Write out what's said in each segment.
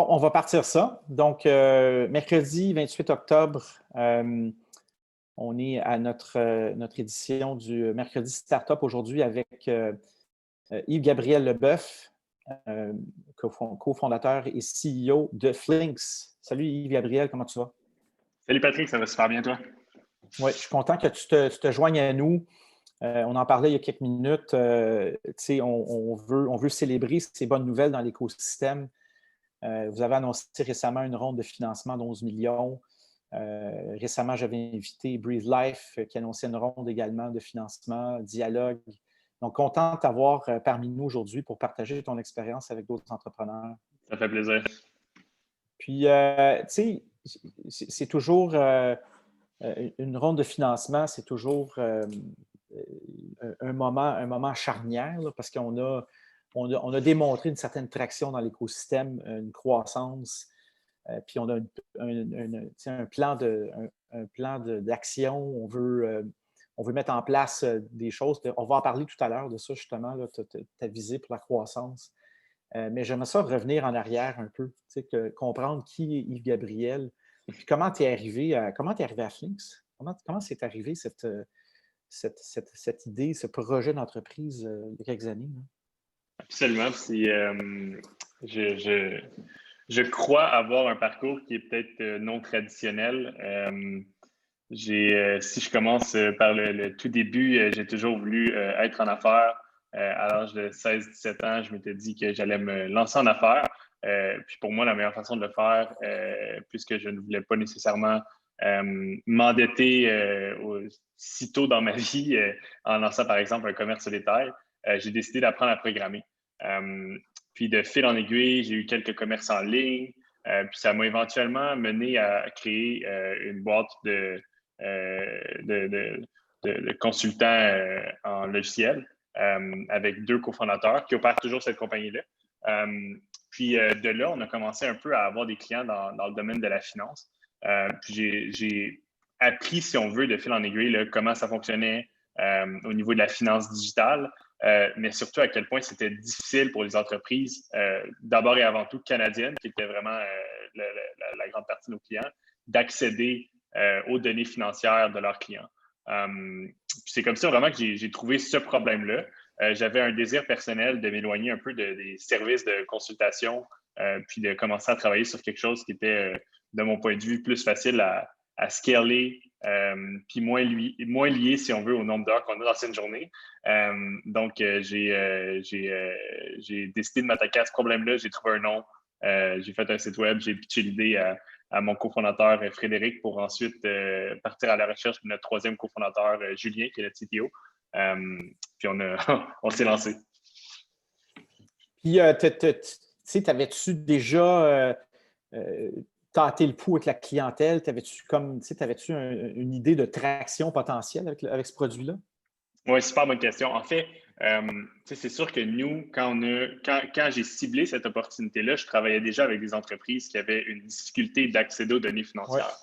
Bon, on va partir ça. Donc, mercredi 28 octobre, on est à notre édition du mercredi Startup aujourd'hui avec Yves-Gabriel Leboeuf, cofondateur et CEO de Flinks. Salut Yves-Gabriel, comment tu vas? Salut Patrick, ça va super bien toi? Oui, je suis content que tu te joignes à nous. On en parlait il y a quelques minutes. On veut célébrer ces bonnes nouvelles dans l'écosystème. Vous avez annoncé récemment une ronde de financement d'11 millions. Récemment, j'avais invité Breathe Life qui annonçait une ronde également de financement, Dialogue. Donc, content de t'avoir parmi nous aujourd'hui pour partager ton expérience avec d'autres entrepreneurs. Ça fait plaisir. Puis, tu sais, c'est toujours une ronde de financement, c'est toujours un moment charnière là, parce on a démontré une certaine traction dans l'écosystème, une croissance, puis on a un plan d'action. On veut mettre en place des choses. On va en parler tout à l'heure de ça, justement, ta visée pour la croissance. Mais j'aimerais ça revenir en arrière un peu, comprendre qui est Yves Gabriel, puis comment tu es arrivé à Flinks? Comment c'est arrivé cette idée, ce projet d'entreprise il y a quelques années? Là? Absolument. Je crois avoir un parcours qui est peut-être non traditionnel. Si je commence par le tout début, j'ai toujours voulu être en affaires. À l'âge de 16-17 ans, je m'étais dit que j'allais me lancer en affaires. Puis pour moi, la meilleure façon de le faire, puisque je ne voulais pas nécessairement m'endetter si tôt dans ma vie en lançant par exemple un commerce au détail, j'ai décidé d'apprendre à programmer. Puis de fil en aiguille, j'ai eu quelques commerces en ligne. Puis ça m'a éventuellement mené à créer une boîte de consultants en logiciel avec deux cofondateurs qui opèrent toujours cette compagnie-là. Puis de là, on a commencé un peu à avoir des clients dans le domaine de la finance. Puis j'ai appris, si on veut, de fil en aiguille, là, comment ça fonctionnait au niveau de la finance digitale, mais surtout à quel point c'était difficile pour les entreprises, d'abord et avant tout canadiennes, qui étaient vraiment la grande partie de nos clients, d'accéder aux données financières de leurs clients. C'est comme ça vraiment que j'ai trouvé ce problème-là. J'avais un désir personnel de m'éloigner un peu des services de consultation, puis de commencer à travailler sur quelque chose qui était, de mon point de vue, plus facile à scaler, puis moins lié, si on veut, au nombre d'heures qu'on a dans une journée. Donc, j'ai décidé de m'attaquer à ce problème-là. J'ai trouvé un nom, j'ai fait un site web, j'ai pitché l'idée à mon cofondateur Frédéric pour ensuite partir à la recherche de notre troisième cofondateur Julien, qui est le CTO. Puis on s'est lancé. Puis, t'avais-tu déjà tâté le pouls avec la clientèle? T'avais-tu une idée de traction potentielle avec ce produit-là? Oui, super bonne question. En fait, c'est sûr que nous, quand j'ai ciblé cette opportunité-là, je travaillais déjà avec des entreprises qui avaient une difficulté d'accéder aux données financières.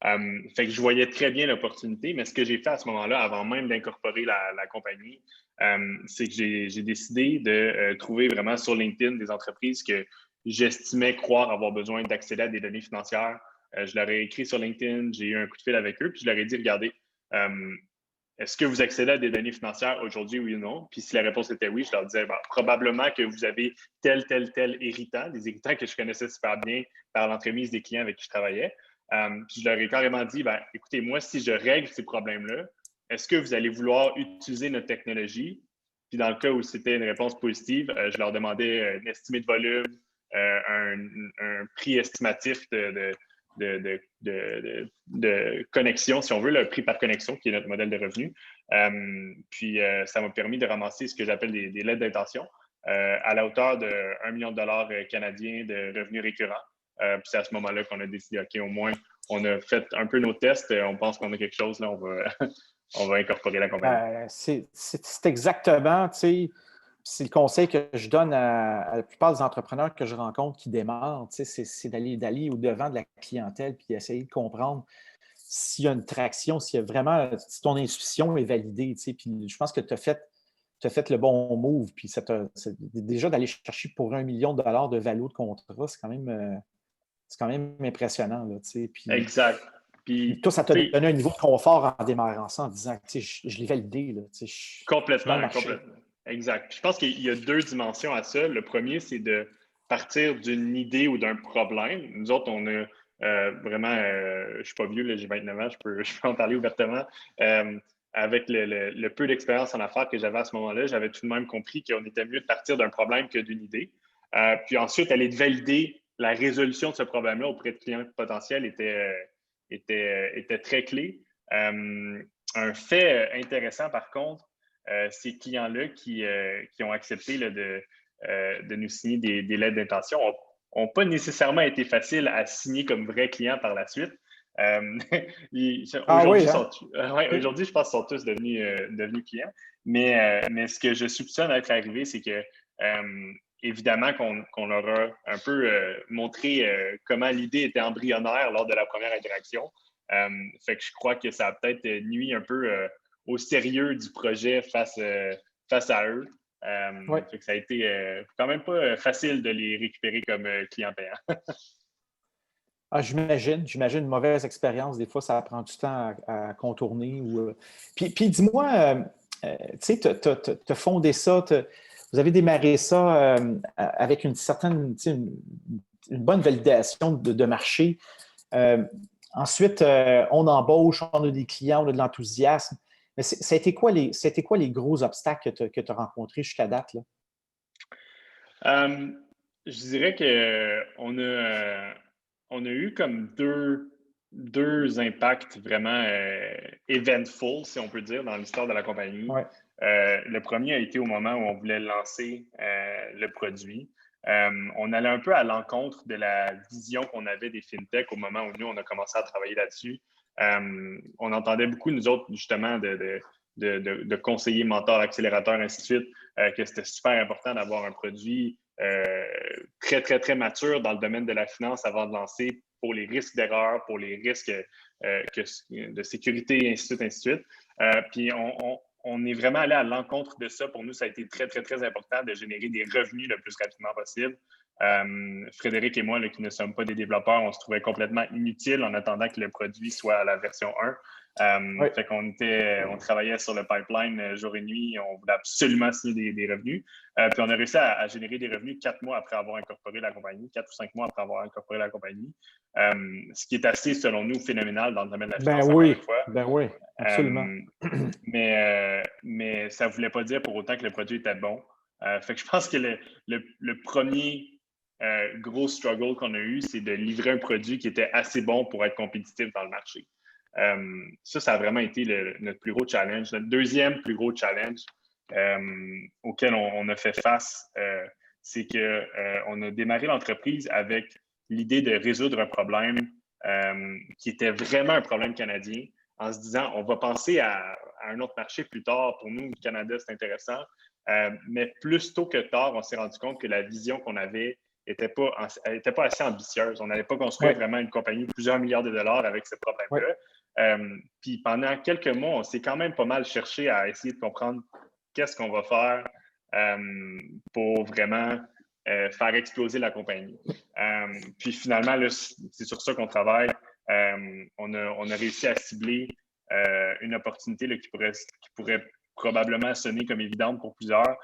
Ouais. Fait que je voyais très bien l'opportunité, mais ce que j'ai fait à ce moment-là, avant même d'incorporer la compagnie, c'est que j'ai décidé de trouver vraiment sur LinkedIn des entreprises que j'estimais croire avoir besoin d'accéder à des données financières. Je leur ai écrit sur LinkedIn, j'ai eu un coup de fil avec eux, puis je leur ai dit, regardez, est-ce que vous accédez à des données financières aujourd'hui, oui ou non? Puis si la réponse était oui, je leur disais, probablement que vous avez tel héritant, des héritants que je connaissais super bien par l'entremise des clients avec qui je travaillais. Puis je leur ai carrément dit, écoutez, moi, si je règle ces problèmes-là, est-ce que vous allez vouloir utiliser notre technologie? Puis dans le cas où c'était une réponse positive, je leur demandais une estimée de volume, un prix estimatif de connexion, si on veut, le prix par connexion, qui est notre modèle de revenu. Puis, ça m'a permis de ramasser ce que j'appelle des lettres d'intention à la hauteur de 1 million de dollars canadiens de revenus récurrents. Puis, c'est à ce moment-là qu'on a décidé, OK, au moins, on a fait un peu nos tests, on pense qu'on a quelque chose, là, on va incorporer la compagnie. C'est exactement, tu sais, c'est le conseil que je donne à la plupart des entrepreneurs que je rencontre qui démarrent, tu sais, c'est d'aller au-devant de la clientèle puis essayer de comprendre s'il y a une traction, s'il y a vraiment, si ton intuition est validée, tu sais. Puis je pense que tu as fait tu as fait le bon move. Puis déjà d'aller chercher pour 1 million de dollars de valeur de contrat, c'est quand même impressionnant. Là, puis Exact. Puis, toi, ça t'a tu sais, donné un niveau de confort en démarrant ça, en disant que je l'ai validé. Là, je suis dans le complètement, marché. complètement. Exact. Puis je pense qu'il y a deux dimensions à ça. Le premier, c'est de partir d'une idée ou d'un problème. Nous autres, on a vraiment, je ne suis pas vieux, là, j'ai 29 ans, je peux en parler ouvertement. Avec le peu d'expérience en affaires que j'avais à ce moment-là, j'avais tout de même compris qu'on était mieux de partir d'un problème que d'une idée. Puis ensuite, aller de valider la résolution de ce problème-là auprès de clients potentiels était très clé. Un fait intéressant, par contre, ces clients-là qui ont accepté là, de nous signer des lettres d'intention n'ont pas nécessairement été faciles à signer comme vrais clients par la suite. Ah oui, Aujourd'hui, hein? aujourd'hui, je pense qu'ils sont tous devenus clients. Mais ce que je soupçonne être arrivé, c'est que évidemment qu'on leur a un peu montré comment l'idée était embryonnaire lors de la première interaction. Fait que je crois que ça a peut-être nuit un peu au sérieux du projet face à eux. Oui. Fait que ça a été quand même pas facile de les récupérer comme clients payants. Ah, j'imagine une mauvaise expérience. Des fois, ça prend du temps à contourner. Puis dis-moi, tu sais, tu as fondé ça, vous avez démarré ça avec une certaine, une bonne validation de marché. Ensuite, on embauche, on a des clients, on a de l'enthousiasme. Mais ça a été quoi les gros obstacles que tu as rencontrés jusqu'à date, là? Je dirais qu'on a eu comme deux impacts vraiment eventful, si on peut dire, dans l'histoire de la compagnie. Ouais. Le premier a été au moment où on voulait lancer le produit. On allait un peu à l'encontre de la vision qu'on avait des fintechs au moment où nous, on a commencé à travailler là-dessus. On entendait beaucoup, nous autres, justement, de conseillers, mentors, accélérateurs, ainsi de suite, que c'était super important d'avoir un produit très, très, très mature dans le domaine de la finance avant de lancer pour les risques d'erreur, pour les risques de sécurité, ainsi de suite, ainsi de suite. Puis on est vraiment allé à l'encontre de ça. Pour nous, ça a été très, très, très important de générer des revenus le plus rapidement possible. Frédéric et moi, là, qui ne sommes pas des développeurs, on se trouvait complètement inutile en attendant que le produit soit à la version 1. Oui. Fait on travaillait sur le pipeline jour et nuit. On voulait absolument signer des revenus. Puis on a réussi à générer des revenus 4 mois après avoir incorporé la compagnie, 4 ou 5 mois après avoir incorporé la compagnie. Ce qui est assez, selon nous, phénoménal dans le domaine de la finance, encore une fois. Ben oui, absolument. Mais ça ne voulait pas dire pour autant que le produit était bon. Fait que je pense que le premier gros struggle qu'on a eu, c'est de livrer un produit qui était assez bon pour être compétitif dans le marché. Ça a vraiment été notre plus gros challenge. Notre deuxième plus gros challenge auquel on a fait face, c'est qu'on a démarré l'entreprise avec l'idée de résoudre un problème qui était vraiment un problème canadien, en se disant, on va penser à un autre marché plus tard. Pour nous, le Canada, c'est intéressant. Mais plus tôt que tard, on s'est rendu compte que la vision qu'on avait n'était pas assez ambitieuse. On n'allait pas construire vraiment une compagnie de plusieurs milliards de dollars avec ce problème-là. Puis pendant quelques mois, on s'est quand même pas mal cherché à essayer de comprendre qu'est-ce qu'on va faire pour vraiment faire exploser la compagnie. Puis finalement, là, c'est sur ça qu'on travaille. On a réussi à cibler une opportunité là, qui pourrait probablement sonner comme évidente pour plusieurs,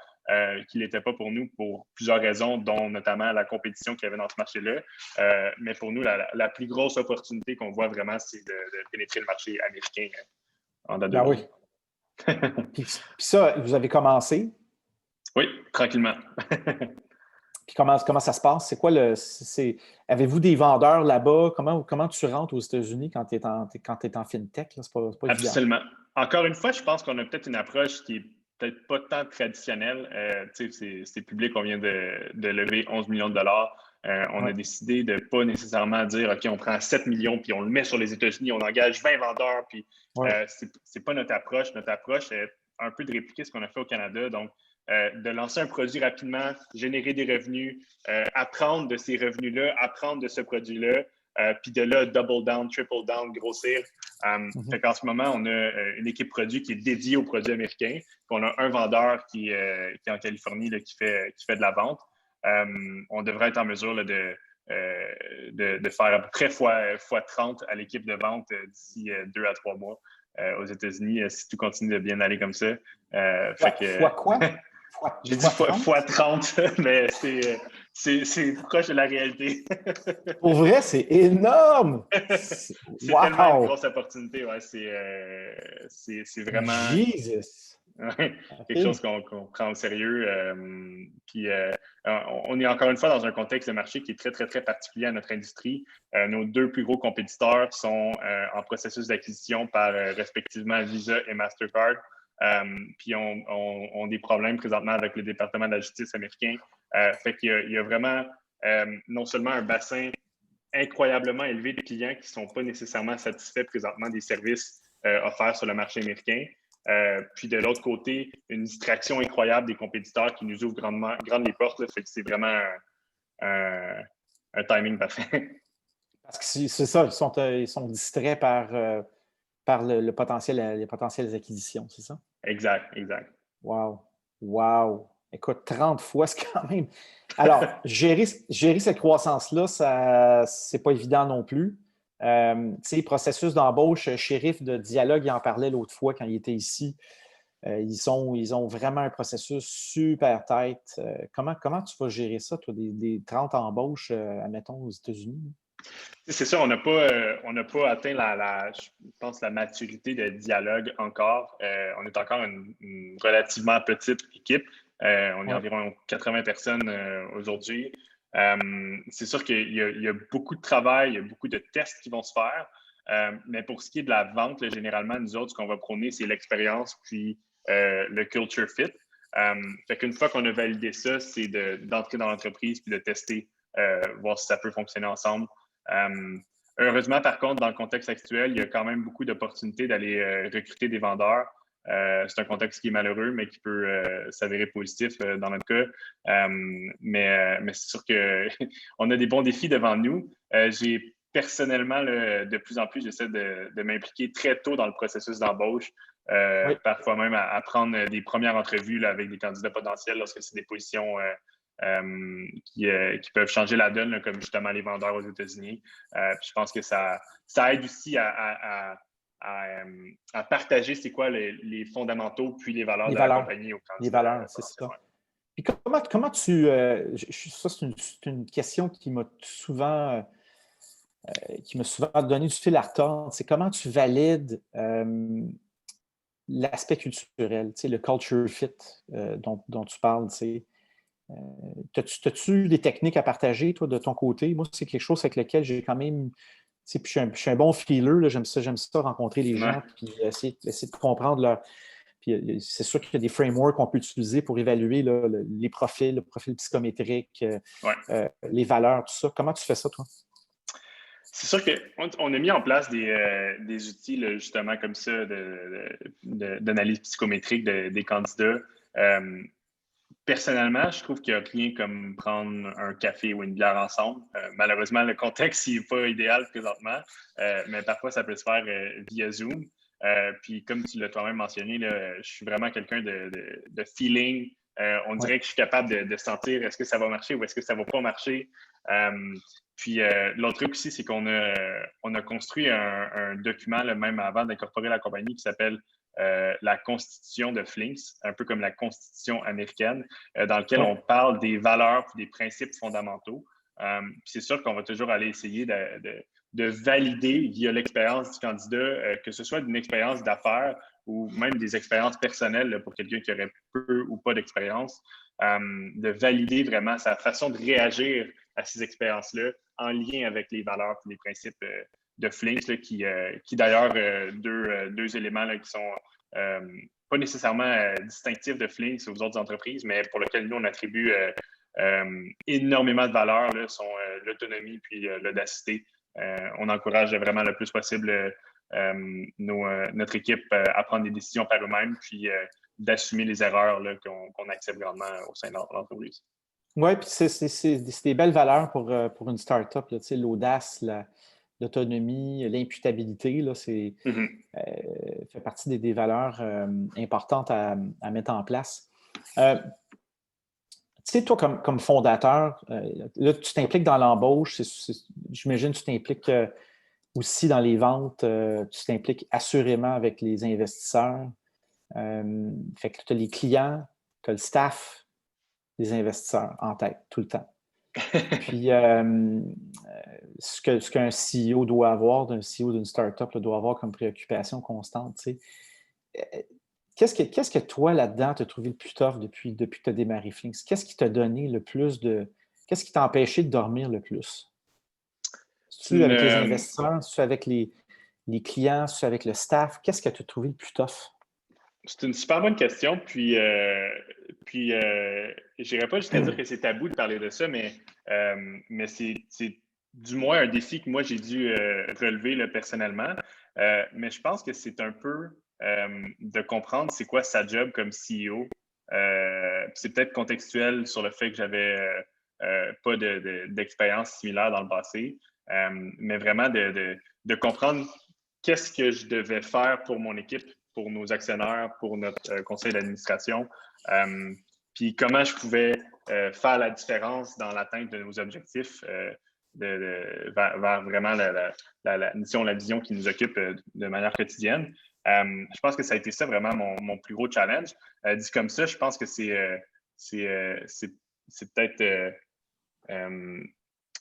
qui n'était pas pour nous pour plusieurs raisons, dont notamment la compétition qu'il y avait dans ce marché-là. Mais pour nous, la plus grosse opportunité qu'on voit vraiment, c'est de pénétrer le marché américain en date Ben oui. Puis ça, vous avez commencé. Oui, tranquillement. Puis comment ça se passe? C'est quoi avez-vous des vendeurs là-bas? Comment tu rentres aux États-Unis quand tu es en fintech? C'est pas Absolument. Évident. Encore une fois, je pense qu'on a peut-être une approche qui est peut-être pas tant traditionnelle. C'est public, on vient de lever 11 millions de dollars. On a décidé de ne pas nécessairement dire OK, on prend 7 millions puis on le met sur les États-Unis, on engage 20 vendeurs. Puis c'est pas notre approche. Notre approche est un peu de répliquer ce qu'on a fait au Canada. Donc, de lancer un produit rapidement, générer des revenus, apprendre de ces revenus-là, apprendre de ce produit-là, puis de là, double down, triple down, grossir. Fait qu'en ce moment, on a une équipe produit qui est dédiée aux produits américains. Puis on a un vendeur qui est en Californie là, qui fait de la vente. On devrait être en mesure là, de faire à peu près fois 30 à l'équipe de vente d'ici 2 à 3 mois aux États-Unis, si tout continue de bien aller comme ça. Fois quoi? J'ai dit fois 30, mais c'est proche de la réalité. Pour vrai, c'est énorme! C'est tellement une grosse opportunité. Ouais. C'est vraiment Jesus! quelque chose qu'on prend au sérieux. Puis on est encore une fois dans un contexte de marché qui est très, très, très particulier à notre industrie. Nos 2 plus gros compétiteurs sont en processus d'acquisition par respectivement Visa et Mastercard. Puis ont des problèmes présentement avec le département de la justice américain. Fait qu'il y a vraiment non seulement un bassin incroyablement élevé de clients qui ne sont pas nécessairement satisfaits présentement des services offerts sur le marché américain. Puis de l'autre côté, une distraction incroyable des compétiteurs qui nous ouvrent grandes les portes. Là, fait que c'est vraiment un timing parfait. Parce que c'est ça, ils sont distraits par le potentiel, les potentielles acquisitions, c'est ça? Exact. Wow! Écoute, 30 fois, c'est quand même... Alors, gérer cette croissance-là, c'est pas évident non plus. Tu sais, processus d'embauche, Shérif de Dialogue, il en parlait l'autre fois quand il était ici. Ils ont vraiment un processus super tight. Comment tu vas gérer ça, toi, des 30 embauches, admettons, aux États-Unis? C'est sûr, on n'a pas atteint je pense, la maturité de Dialogue encore. On est encore une relativement petite équipe. On est environ 80 personnes aujourd'hui. C'est sûr qu'il y a beaucoup de travail, il y a beaucoup de tests qui vont se faire. Mais pour ce qui est de la vente, là, généralement, nous autres, ce qu'on va prôner, c'est l'expérience puis le culture fit. Fait qu'une fois qu'on a validé ça, c'est d'entrer dans l'entreprise puis de tester, voir si ça peut fonctionner ensemble. Heureusement, par contre, dans le contexte actuel, il y a quand même beaucoup d'opportunités d'aller recruter des vendeurs. C'est un contexte qui est malheureux, mais qui peut s'avérer positif dans notre cas. Mais c'est sûr qu'on a des bons défis devant nous. Personnellement, de plus en plus, j'essaie de m'impliquer très tôt dans le processus d'embauche. Parfois même à prendre des premières entrevues là, avec des candidats potentiels lorsque c'est des positions qui peuvent changer la donne, là, comme justement les vendeurs aux États-Unis. Je pense que ça aide aussi à partager c'est quoi les fondamentaux puis les valeurs de la compagnie aux candidats. Les valeurs, c'est ça. Ouais. Puis comment tu... ça, c'est une question qui m'a souvent donné du fil à retordre. C'est comment tu valides l'aspect culturel, le culture fit dont tu parles. As-tu des techniques à partager, toi, de ton côté? Moi, c'est quelque chose avec lequel j'ai quand même... Puis je suis un bon feeler, là, j'aime ça, rencontrer les gens, puis essayer de comprendre leur... Puis c'est sûr qu'il y a des frameworks qu'on peut utiliser pour évaluer là, les profils, le profil psychométrique, les valeurs, tout ça. Comment tu fais ça, toi? C'est sûr qu'on a mis en place des outils là, justement comme ça d'analyse psychométrique des candidats. Personnellement, je trouve qu'il n'y a rien comme prendre un café ou une bière ensemble. Malheureusement, le contexte n'est pas idéal présentement, mais parfois ça peut se faire via Zoom. Puis comme tu l'as toi-même mentionné, là, je suis vraiment quelqu'un de feeling. On dirait que je suis capable de sentir est-ce que ça va marcher ou est-ce que ça ne va pas marcher. Puis l'autre truc aussi, c'est qu'on a construit un document, là, même avant d'incorporer la compagnie, qui s'appelle la Constitution de Flinks, un peu comme la Constitution américaine, dans lequel on parle des valeurs et des principes fondamentaux. C'est sûr qu'on va toujours aller essayer de valider via l'expérience du candidat, que ce soit d'une expérience d'affaires ou même des expériences personnelles là, pour quelqu'un qui aurait peu ou pas d'expérience, de valider vraiment sa façon de réagir à ces expériences-là en lien avec les valeurs et les principes de Flinks, là, qui d'ailleurs, deux éléments là, qui sont pas nécessairement distinctifs de Flinks aux autres entreprises, mais pour lesquels nous, on attribue énormément de valeurs, là, sont l'autonomie puis l'audacité. On encourage vraiment le plus possible notre équipe à prendre des décisions par eux-mêmes, puis d'assumer les erreurs là, qu'on accepte grandement au sein de l'entreprise. Oui, puis c'est des belles valeurs pour une start-up, là, tu sais, l'audace, l'autonomie, l'imputabilité, là, Mhm. fait partie des valeurs importantes à mettre en place. Euh, Tu sais, toi, comme fondateur, là, tu t'impliques dans l'embauche, j'imagine que tu t'impliques aussi dans les ventes, tu t'impliques assurément avec les investisseurs. Fait que tu as les clients, tu as le staff, les investisseurs en tête tout le temps. Puis, ce qu'un CEO doit avoir, d'un CEO d'une startup, là, doit avoir comme préoccupation constante, tu sais. Euh, Qu'est-ce que toi, là-dedans, tu as trouvé le plus tough depuis que tu as démarré Flinks? Qu'est-ce qui t'a donné le plus de. Qu'est-ce qui t'a empêché de dormir le plus? C'est C'est-tu une, avec les investisseurs? C'est-tu avec les clients? C'est-tu avec le staff? Qu'est-ce que tu as trouvé le plus tough? c'est une super bonne question. Puis, j'irais pas jusqu'à dire que c'est tabou de parler de ça, mais c'est du moins un défi que moi j'ai dû relever là, personnellement. Mais je pense que c'est un peu de comprendre c'est quoi sa job comme CEO. C'est peut-être contextuel sur le fait que j'avais pas d'expérience similaire dans le passé, mais vraiment de comprendre qu'est-ce que je devais faire pour mon équipe, pour nos actionnaires, pour notre conseil d'administration, puis comment je pouvais faire la différence dans l'atteinte de nos objectifs vers vraiment la mission, la vision qui nous occupe de manière quotidienne. Je pense que ça a été ça vraiment mon plus gros challenge. Dit comme ça, je pense que c'est peut-être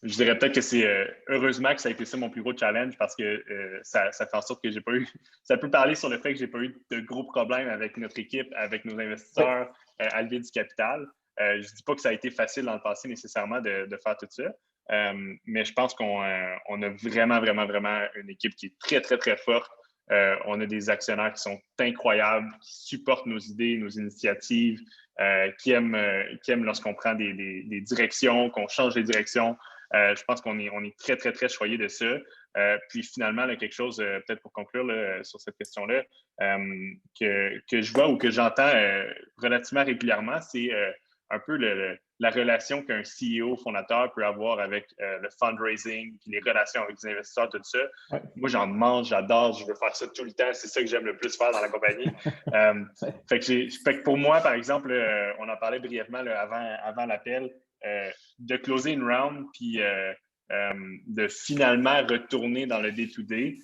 je dirais peut-être que c'est heureusement que ça a été ça mon plus gros challenge parce que ça fait en sorte que j'ai pas eu. Ça peut parler sur le fait que j'ai pas eu de gros problèmes avec notre équipe, avec nos Oui. investisseurs à lever du capital. Je dis pas que ça a été facile dans le passé nécessairement de faire tout ça. Mais je pense qu'on a vraiment, vraiment, vraiment une équipe qui est très, très, très forte. On a des actionnaires qui sont incroyables, qui supportent nos idées, nos initiatives, qui aiment lorsqu'on prend des directions, qu'on change les directions. Je pense qu'on est très, très, très choyé de ça. Puis finalement, là, quelque chose, peut-être pour conclure là, sur cette question-là, que je vois ou que j'entends relativement régulièrement, c'est un peu la relation qu'un CEO fondateur peut avoir avec le fundraising, puis les relations avec les investisseurs, tout ça. Ouais. Moi, j'en mange, j'adore, je veux faire ça tout le temps. C'est ça que j'aime le plus faire dans la compagnie. Euh, fait que pour moi, par exemple, on en parlait brièvement là, avant l'appel, de closer une round puis de finalement retourner dans le day-to-day.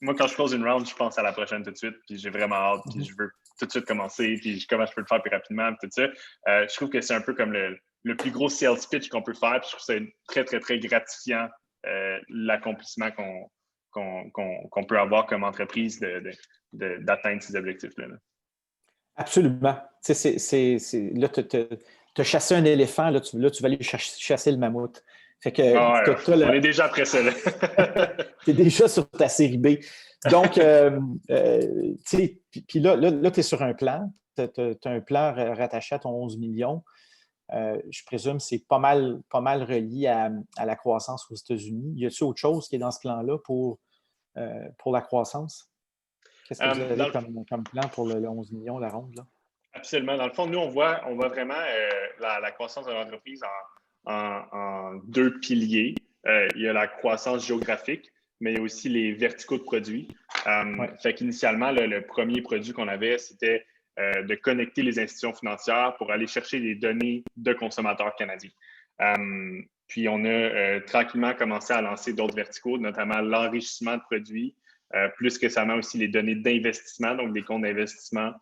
Moi, quand je close une round, je pense à la prochaine tout de suite, puis j'ai vraiment hâte, puis je veux tout de suite commencer, puis comment je peux le faire plus rapidement, puis tout ça. Je trouve que c'est un peu comme le plus gros sales pitch qu'on peut faire, puis je trouve que c'est très, très, très gratifiant l'accomplissement qu'on peut avoir comme entreprise d'atteindre ces objectifs-là. Là. Absolument. Tu sais, là, tu as chassé un éléphant, là, tu vas aller chasser le mammouth. Fait que Ah ouais, on est déjà après ça. tu es déjà sur ta série B. Donc, tu sais, puis là tu es sur un plan. Tu as un plan rattaché à ton 11 millions. Je présume que c'est pas mal relié à la croissance aux États-Unis. Y a-t-il autre chose qui est dans ce plan-là pour la croissance? Qu'est-ce que vous avez Dans le comme plan pour le 11 millions, la ronde, là? Absolument. Dans le fond, nous, on voit vraiment la croissance de l'entreprise en deux piliers. Il y a la croissance géographique, mais il y a aussi les verticaux de produits. Ouais. Fait qu'initialement, le premier produit qu'on avait, c'était de connecter les institutions financières pour aller chercher des données de consommateurs canadiens. Puis, on a tranquillement commencé à lancer d'autres verticaux, notamment l'enrichissement de produits, plus récemment aussi les données d'investissement, donc des comptes d'investissement,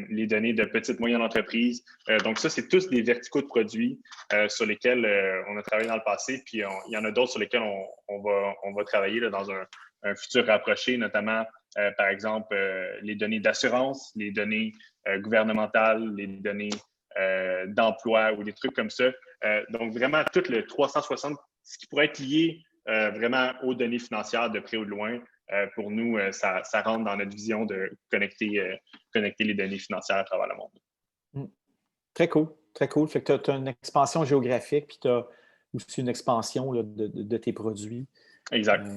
les données de petites et moyennes entreprises. Donc, ça, c'est tous des verticaux de produits sur lesquels on a travaillé dans le passé, puis il y en a d'autres sur lesquels on va travailler là, dans un futur rapproché, notamment, par exemple, les données d'assurance, les données gouvernementales, les données d'emploi ou des trucs comme ça. Donc, vraiment, tout le 360, ce qui pourrait être lié vraiment aux données financières de près ou de loin. Pour nous, ça rentre dans notre vision de connecter les données financières à travers le monde. Mm. Très cool, très cool. Fait que tu as une expansion géographique, puis tu as aussi une expansion là, de tes produits. Exact.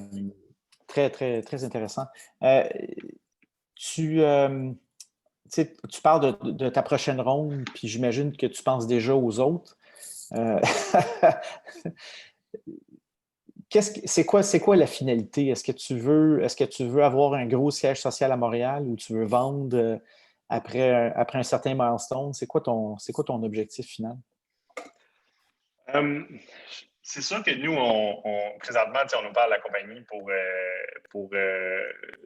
Très, très, très intéressant. Euh, tu, tu parles de ta prochaine ronde, puis j'imagine que tu penses déjà aux autres. Euh, c'est quoi la finalité? Est-ce que tu veux avoir un gros siège social à Montréal ou tu veux vendre après un certain milestone? C'est quoi ton objectif final? Euh, c'est sûr que nous, présentement, on nous parle de la compagnie pour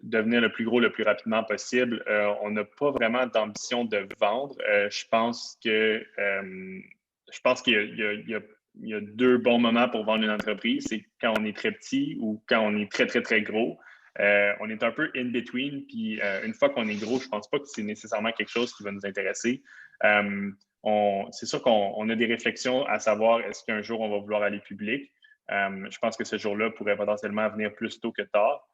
devenir le plus gros le plus rapidement possible. On n'a pas vraiment d'ambition de vendre. Je pense qu'il y a deux bons moments pour vendre une entreprise. C'est quand on est très petit ou quand on est très, très, très gros. On est un peu in between. Puis une fois qu'on est gros, je ne pense pas que c'est nécessairement quelque chose qui va nous intéresser. C'est sûr qu'on a des réflexions à savoir est-ce qu'un jour on va vouloir aller public. Je pense que ce jour-là pourrait potentiellement venir plus tôt que tard.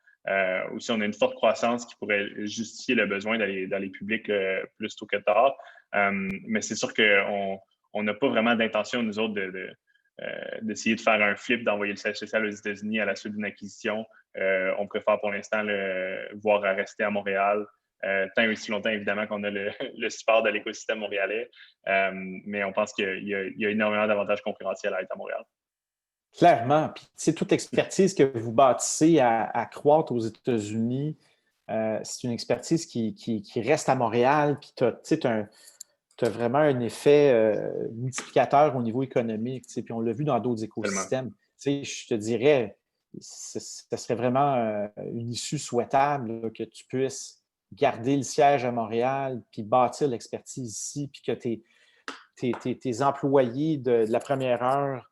Ou si on a une forte croissance qui pourrait justifier le besoin d'aller public plus tôt que tard. Mais c'est sûr qu'on n'a pas vraiment d'intention, nous autres, d'essayer de faire un flip, d'envoyer le siège social aux États-Unis à la suite d'une acquisition. On préfère pour l'instant voir à rester à Montréal. Tant et aussi longtemps, évidemment, qu'on a le support de l'écosystème montréalais. Mais on pense qu'il y a énormément d'avantages concurrentiels à être à Montréal. Clairement. Puis, toute expertise que vous bâtissez à croître aux États-Unis, c'est une expertise qui reste à Montréal, puis tu as vraiment un effet multiplicateur au niveau économique. Puis on l'a vu dans d'autres Tellement. écosystèmes. Je te dirais, ce serait vraiment une issue souhaitable là, que tu puisses garder le siège à Montréal, puis bâtir l'expertise ici, puis que tes employés de la première heure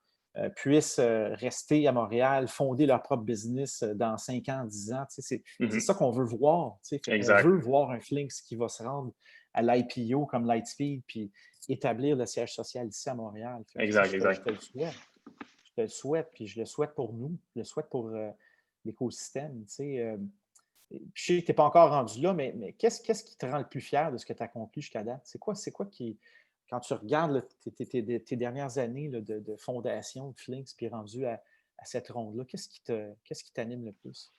puissent rester à Montréal, fonder leur propre business dans 5 ans, 10 ans. C'est ça qu'on veut voir. On Exact. veut voir un Flinks qui va se rendre à l'IPO comme Lightspeed, puis établir le siège social ici à Montréal. Exact, Je exact. te le souhaite. Je te le souhaite, puis je le souhaite pour nous. Je le souhaite pour l'écosystème. Je sais que tu n'es pas encore rendu là, mais qu'est-ce qui te rend le plus fier de ce que tu as accompli jusqu'à date? C'est quoi qui, quand tu regardes là, tes dernières années là, de fondation de Flinks, puis rendu à cette ronde-là, qu'est-ce qui t'anime le plus?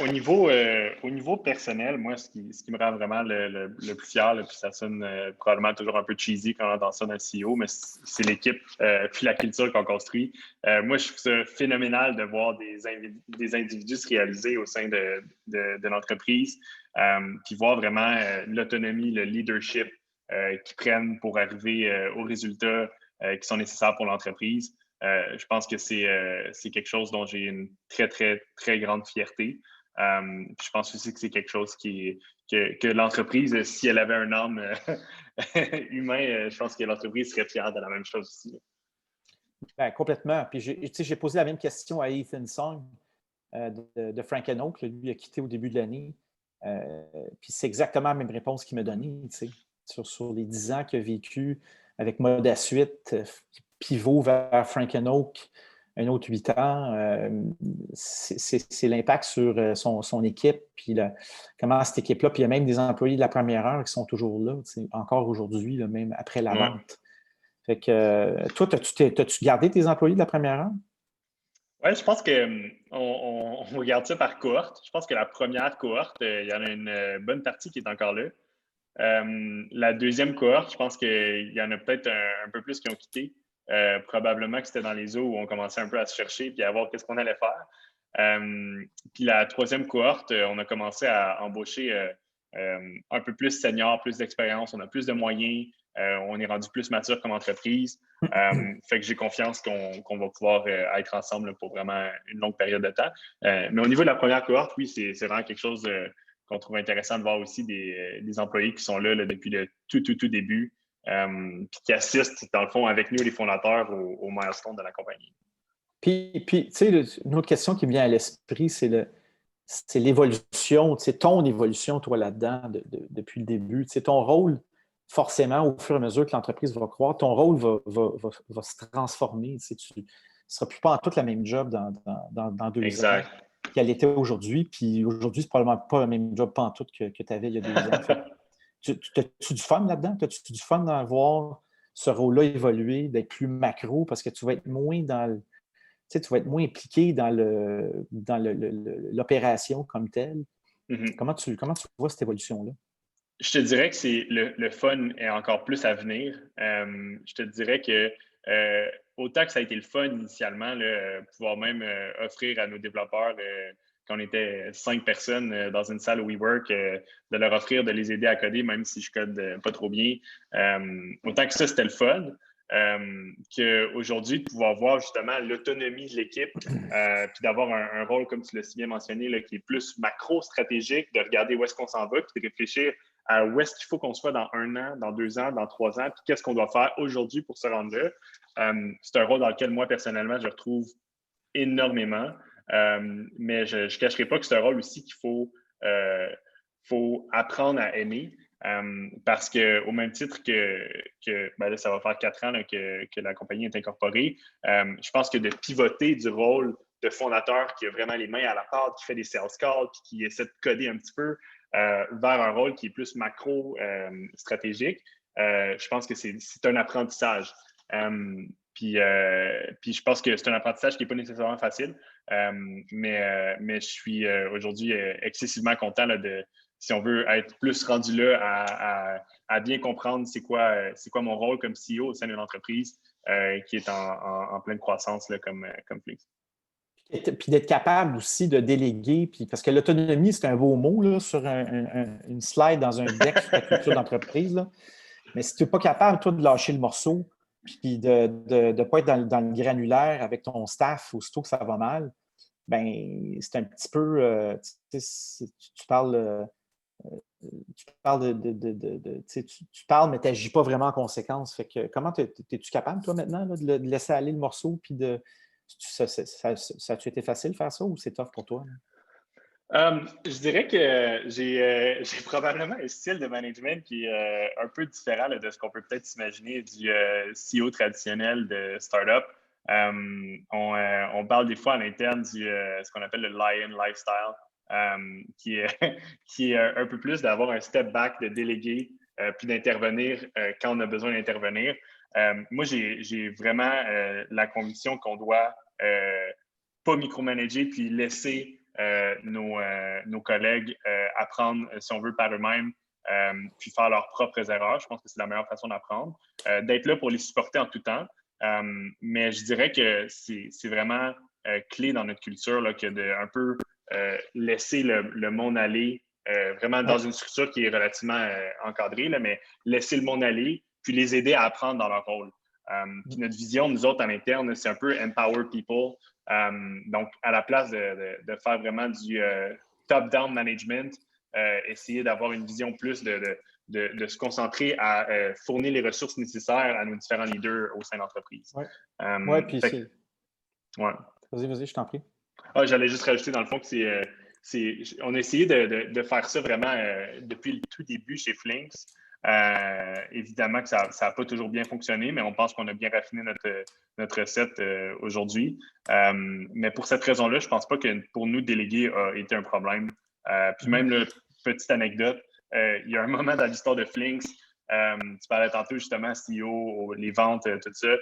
Au niveau personnel, moi, ce qui me rend vraiment le plus fier, là, puis ça sonne probablement toujours un peu cheesy quand on entend ça d'un CEO, mais c'est l'équipe puis la culture qu'on construit. Moi, je trouve ça phénoménal de voir des individus se réaliser au sein de l'entreprise, puis voir vraiment l'autonomie, le leadership qu'ils prennent pour arriver aux résultats qui sont nécessaires pour l'entreprise. Je pense que c'est quelque chose dont j'ai une très, très, très grande fierté. Je pense aussi que c'est quelque chose que l'entreprise, si elle avait un âme humain, je pense que l'entreprise serait fière de la même chose aussi. Ben, complètement. Puis j'ai posé la même question à Ethan Song de Frank Oak. Lui, il a quitté au début de l'année. Puis c'est exactement la même réponse qu'il m'a donnée. Sur les 10 ans qu'il a vécu avec Moda Suite, pivot vers Frank Oak, un autre 8 ans. C'est l'impact sur son équipe, puis comment cette équipe-là, puis il y a même des employés de la première heure qui sont toujours là, encore aujourd'hui, même après la Ouais. vente. Fait que toi, t'as-tu gardé tes employés de la première heure? Oui, je pense qu'on regarde ça par cohorte. Je pense que la première cohorte, il y en a une bonne partie qui est encore là. La deuxième cohorte, je pense qu'il y en a peut-être un peu plus qui ont quitté. Probablement que c'était dans les eaux où on commençait un peu à se chercher et à voir qu'est-ce qu'on allait faire. Puis la troisième cohorte, on a commencé à embaucher un peu plus senior, plus d'expérience, on a plus de moyens, on est rendu plus mature comme entreprise. Fait que j'ai confiance qu'on va pouvoir être ensemble pour vraiment une longue période de temps. Mais au niveau de la première cohorte, oui, c'est vraiment quelque chose qu'on trouve intéressant de voir aussi des employés qui sont là, depuis le tout début, puis qui assistent, dans le fond, avec nous, les fondateurs, au milestone de la compagnie. Puis tu sais, une autre question qui me vient à l'esprit, c'est l'évolution, ton évolution, toi, là-dedans, depuis le début. Ton rôle, forcément, au fur et à mesure que l'entreprise va croître, ton rôle va se transformer. Tu ne seras plus pas en tout la même job dans 2 ans Exact. qu'elle était aujourd'hui. Puis aujourd'hui, c'est probablement pas le même job pas en tout que tu avais il y a 2 ans. Fait que, as-tu du fun là-dedans? As-tu du fun d'en voir ce rôle-là évoluer, d'être plus macro parce que tu vas être moins tu vas être moins impliqué dans l'opération comme telle. Mm-hmm. Comment tu vois cette évolution-là? Je te dirais que le fun est encore plus à venir. Je te dirais que autant que ça a été le fun initialement, là, pouvoir même offrir à nos développeurs, quand on était 5 personnes dans une salle WeWork, de leur offrir de les aider à coder, même si je code pas trop bien. Autant que ça, c'était le fun. Qu'aujourd'hui, de pouvoir voir justement l'autonomie de l'équipe, puis d'avoir un rôle, comme tu l'as si bien mentionné, là, qui est plus macro-stratégique, de regarder où est-ce qu'on s'en va, puis de réfléchir à où est-ce qu'il faut qu'on soit dans 1 an, dans 2 ans, dans 3 ans, puis qu'est-ce qu'on doit faire aujourd'hui pour se rendre là. C'est un rôle dans lequel moi, personnellement, je retrouve énormément, mais je ne cacherai pas que c'est un rôle aussi qu'il faut apprendre à aimer. Parce qu'au même titre que ben là, ça va faire 4 ans là, que la compagnie est incorporée, je pense que de pivoter du rôle de fondateur qui a vraiment les mains à la pâte, qui fait des sales calls, qui essaie de coder un petit peu, vers un rôle qui est plus macro-stratégique, je pense que c'est un apprentissage. Puis je pense que c'est un apprentissage qui n'est pas nécessairement facile, mais je suis aujourd'hui excessivement content là, si on veut être plus rendu là à bien comprendre c'est quoi mon rôle comme CEO au sein d'une entreprise qui est en pleine croissance là, comme Flix. Puis d'être capable aussi de déléguer, puis, parce que l'autonomie, c'est un beau mot là, sur une slide dans un deck sur ta culture d'entreprise. Là. Mais si tu n'es pas capable, toi, de lâcher le morceau, puis de ne pas être dans le granulaire avec ton staff aussitôt que ça va mal, ben c'est un petit peu, tu parles tu parles, mais tu n'agis pas vraiment en conséquence. Fait que comment es-tu capable, toi, maintenant, là, de laisser aller le morceau, puis ça a-tu été facile de faire ça ou c'est tough pour toi? Je dirais que j'ai probablement un style de management qui est un peu différent là, de ce qu'on peut peut-être s'imaginer du CEO traditionnel de startup. On parle des fois à l'interne du ce qu'on appelle le lion lifestyle, qui est un peu plus d'avoir un step back, de déléguer, puis d'intervenir quand on a besoin d'intervenir. Moi, j'ai vraiment la conviction qu'on doit pas micromanager, puis laisser nos collègues apprendre, si on veut, par eux-mêmes, puis faire leurs propres erreurs. Je pense que c'est la meilleure façon d'apprendre. D'être là pour les supporter en tout temps. Mais je dirais que c'est vraiment clé dans notre culture là, que de un peu laisser le monde aller, vraiment dans une structure qui est relativement encadrée, là, mais laisser le monde aller, puis les aider à apprendre dans leur rôle. Puis notre vision, nous autres, à l'interne, c'est un peu empower people. Donc, à la place de faire vraiment du top-down management, essayer d'avoir une vision plus de se concentrer à fournir les ressources nécessaires à nos différents leaders au sein de l'entreprise. Oui, puis c'est... Ouais. Vas-y, je t'en prie. J'allais juste rajouter dans le fond que on a essayé de faire ça vraiment depuis le tout début chez Flinks. Évidemment que ça n'a pas toujours bien fonctionné, mais on pense qu'on a bien raffiné notre recette aujourd'hui. Mais pour cette raison-là, je ne pense pas que pour nous, déléguer a été un problème. Puis même, là, petite anecdote, il y a un moment dans l'histoire de Flinks, tu parlais tantôt justement CEO, les ventes, tout ça.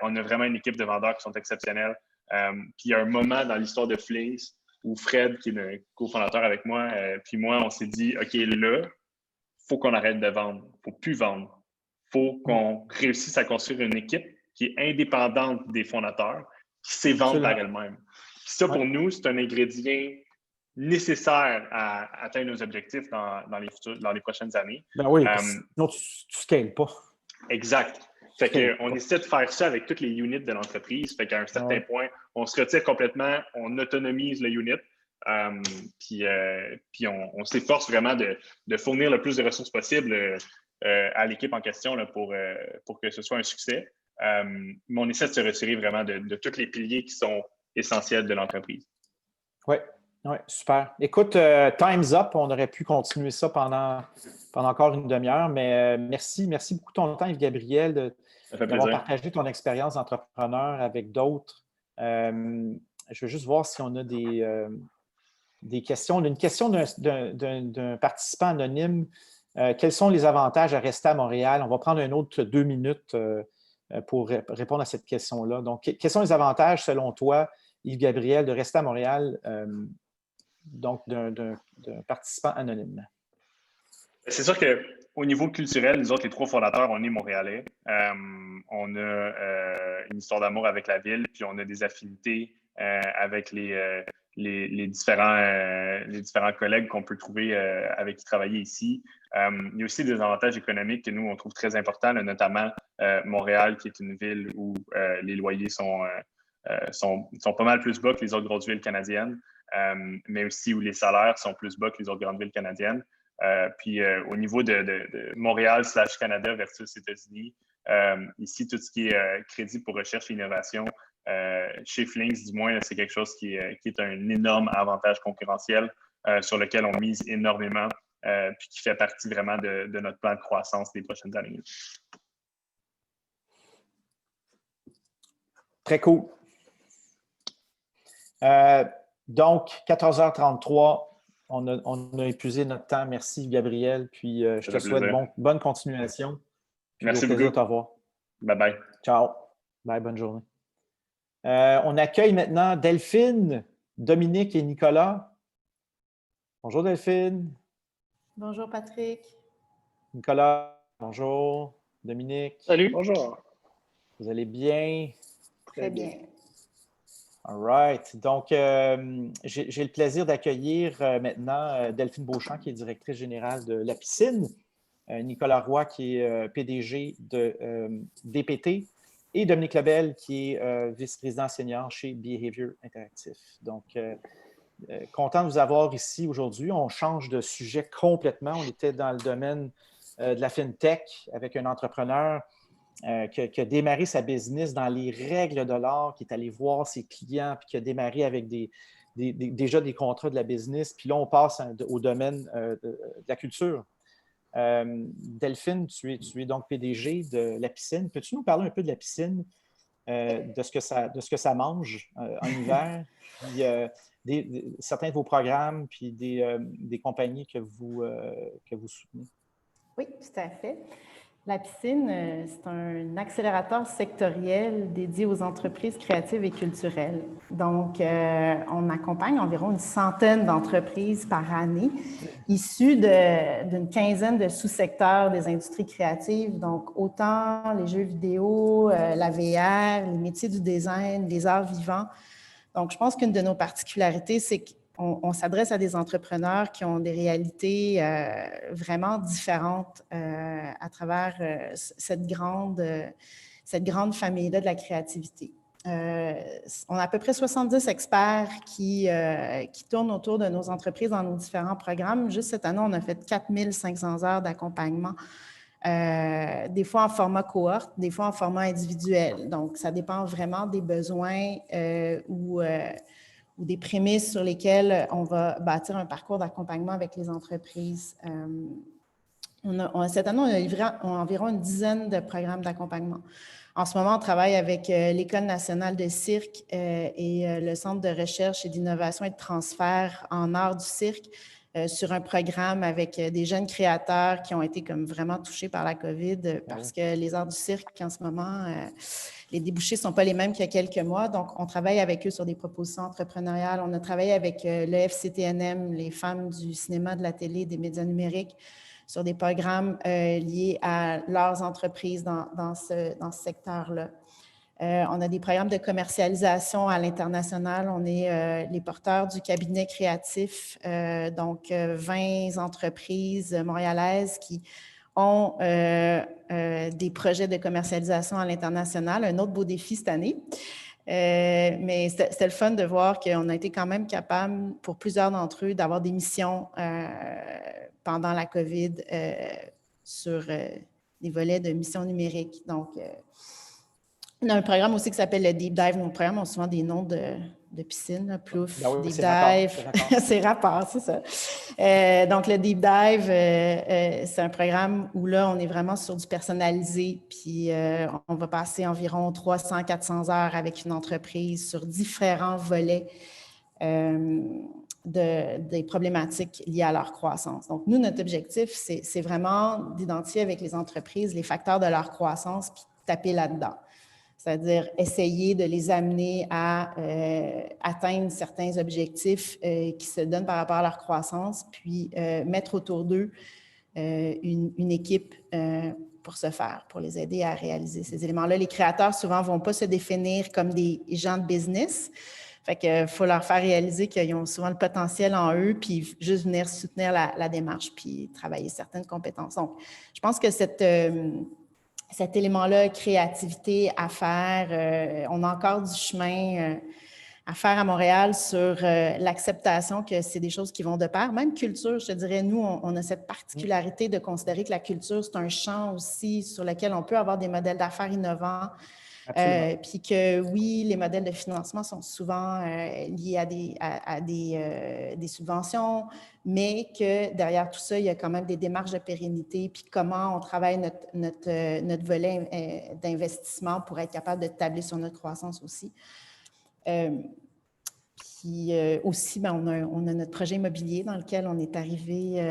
On a vraiment une équipe de vendeurs qui sont exceptionnels. Puis il y a un moment dans l'histoire de Flinks où Fred, qui est le cofondateur avec moi, puis moi, on s'est dit, OK, là, faut qu'on arrête de vendre. Faut plus vendre. Faut qu'on réussisse à construire une équipe qui est indépendante des fondateurs, qui sait vendre par elle-même. Puis ça, pour nous, c'est un ingrédient nécessaire à atteindre nos objectifs dans les prochaines années. Ben oui, sinon tu ne scales pas. Exact. Fait qu'on essaie de faire ça avec toutes les units de l'entreprise. Fait qu'à un certain point, on se retire complètement, on autonomise le unit. Puis on s'efforce vraiment de fournir le plus de ressources possible à l'équipe en question là, pour que ce soit un succès. Mais on essaie de se retirer vraiment de tous les piliers qui sont essentiels de l'entreprise. Oui, super. Écoute, time's up. On aurait pu continuer ça pendant encore une demi-heure, mais merci beaucoup de ton temps, Yves-Gabriel, d'avoir partagé ton expérience d'entrepreneur avec d'autres. Je veux juste voir si on a des questions. On a une question d'un participant anonyme. Quels sont les avantages à rester à Montréal? On va prendre un autre 2 minutes pour répondre à cette question-là. Donc, quels sont les avantages, selon toi, Yves-Gabriel, de rester à Montréal, donc d'un participant anonyme? C'est sûr que au niveau culturel, nous autres, les 3 fondateurs, on est montréalais. On a une histoire d'amour avec la ville, puis on a des affinités avec les différents collègues qu'on peut trouver avec qui travailler ici. Il y a aussi des avantages économiques que nous, on trouve très importants, là, notamment Montréal, qui est une ville où les loyers sont pas mal plus bas que les autres grosses villes canadiennes, mais aussi où les salaires sont plus bas que les autres grandes villes canadiennes. Puis au niveau de Montréal/Canada versus États-Unis, ici, tout ce qui est crédit pour recherche et innovation, chez Flinks, du moins, c'est quelque chose qui est un énorme avantage concurrentiel sur lequel on mise énormément, puis qui fait partie vraiment de notre plan de croissance des prochaines années. Très cool. Donc, 14h33, on a épuisé notre temps. Merci, Gabriel. Puis, je te souhaite bonne continuation. Puis, merci beaucoup. Au plaisir de te revoir. Bye-bye. Ciao. Bye, bonne journée. On accueille maintenant Delphine, Dominique et Nicolas. Bonjour, Delphine. Bonjour, Patrick. Nicolas, bonjour. Dominique. Salut. Bonjour. Vous allez bien? Très bien. All right. Donc, j'ai le plaisir d'accueillir maintenant Delphine Beauchamp, qui est directrice générale de La Piscine, Nicolas Roy, qui est PDG de DPT, et Dominique Lebel, qui est vice-président senior chez Behavior Interactif. Donc, content de vous avoir ici aujourd'hui. On change de sujet complètement. On était dans le domaine de la FinTech avec un entrepreneur qui a démarré sa business dans les règles de l'art, qui est allé voir ses clients, puis qui a démarré avec déjà des contrats de la business. Puis là, on passe au domaine de la culture. Delphine, tu es donc PDG de La Piscine. Peux-tu nous parler un peu de La Piscine, de ce que ça mange en hiver, puis certains de vos programmes, puis des compagnies que vous soutenez? Oui, tout à fait. La Piscine, c'est un accélérateur sectoriel dédié aux entreprises créatives et culturelles. Donc, on accompagne environ une centaine d'entreprises par année, issues d'une quinzaine de sous-secteurs des industries créatives. Donc, autant les jeux vidéo, la VR, les métiers du design, les arts vivants. Donc, je pense qu'une de nos particularités, c'est qu'on s'adresse à des entrepreneurs qui ont des réalités vraiment différentes à travers cette grande famille-là de la créativité. On a à peu près 70 experts qui tournent autour de nos entreprises dans nos différents programmes. Juste cette année, on a fait 4500 heures d'accompagnement, des fois en format cohorte, des fois en format individuel. Donc, ça dépend vraiment des besoins ou des prémices sur lesquelles on va bâtir un parcours d'accompagnement avec les entreprises. Cette année, on a livré environ une dizaine de programmes d'accompagnement. En ce moment, on travaille avec l'École nationale de cirque et le Centre de recherche et d'innovation et de transfert en arts du cirque sur un programme avec des jeunes créateurs qui ont été comme vraiment touchés par la COVID parce que les arts du cirque, en ce moment, les débouchés ne sont pas les mêmes qu'il y a quelques mois. Donc, on travaille avec eux sur des propositions entrepreneuriales. On a travaillé avec le FCTNM, les femmes du cinéma, de la télé, des médias numériques, sur des programmes liés à leurs entreprises dans ce secteur-là. On a des programmes de commercialisation à l'international. On est les porteurs du cabinet créatif, donc 20 entreprises montréalaises qui ont des projets de commercialisation à l'international. Un autre beau défi cette année. Mais c'était le fun de voir qu'on a été quand même capable, pour plusieurs d'entre eux, d'avoir des missions pendant la COVID sur des volets de missions numériques. Donc, on a un programme aussi qui s'appelle le Deep Dive. Nos programmes ont souvent des noms de piscine, Plouf, Deep Dive. C'est rapport, c'est ça. Donc, le Deep Dive, c'est un programme où là, on est vraiment sur du personnalisé. Puis, on va passer environ 300-400 heures avec une entreprise sur différents volets des problématiques liées à leur croissance. Donc, nous, notre objectif, c'est vraiment d'identifier avec les entreprises les facteurs de leur croissance puis taper là-dedans. C'est-à-dire essayer de les amener à atteindre certains objectifs qui se donnent par rapport à leur croissance, puis mettre autour d'eux une équipe pour ce faire, pour les aider à réaliser ces éléments-là. Les créateurs, souvent, ne vont pas se définir comme des gens de business. Fait qu'il faut leur faire réaliser qu'ils ont souvent le potentiel en eux, puis juste venir soutenir la démarche, puis travailler certaines compétences. Donc, je pense que cet élément-là, créativité à faire, on a encore du chemin à faire à Montréal sur l'acceptation que c'est des choses qui vont de pair. Même culture, je te dirais, nous, on a cette particularité de considérer que la culture, c'est un champ aussi sur lequel on peut avoir des modèles d'affaires innovants. Puis que oui, les modèles de financement sont souvent liés à des subventions, mais que derrière tout ça, il y a quand même des démarches de pérennité, puis comment on travaille notre volet d'investissement pour être capable de tabler sur notre croissance aussi. Puis aussi, on a notre projet immobilier dans lequel on est arrivé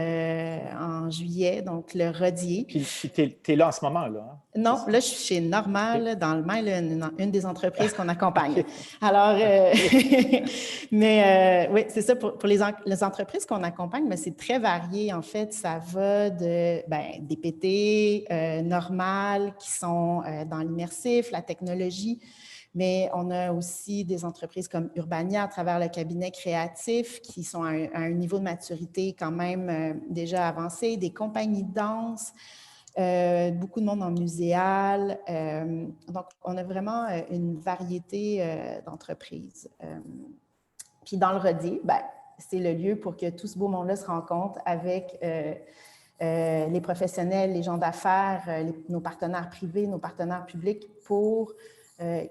en juillet, donc le Rodier. Puis tu es là en ce moment, là? Hein? Non, là, je suis chez Normal, dans le Mail, une des entreprises qu'on accompagne. Alors, mais oui, c'est ça, pour les entreprises qu'on accompagne, mais c'est très varié, en fait. Ça va des PT, Normal, qui sont dans l'immersif, la technologie. Mais on a aussi des entreprises comme Urbania à travers le cabinet créatif qui sont à un niveau de maturité quand même déjà avancé, des compagnies de danse, beaucoup de monde en muséal. Donc, on a vraiment une variété d'entreprises. Puis dans le Rodier, c'est le lieu pour que tout ce beau monde-là se rencontre avec les professionnels, les gens d'affaires, nos partenaires privés, nos partenaires publics pour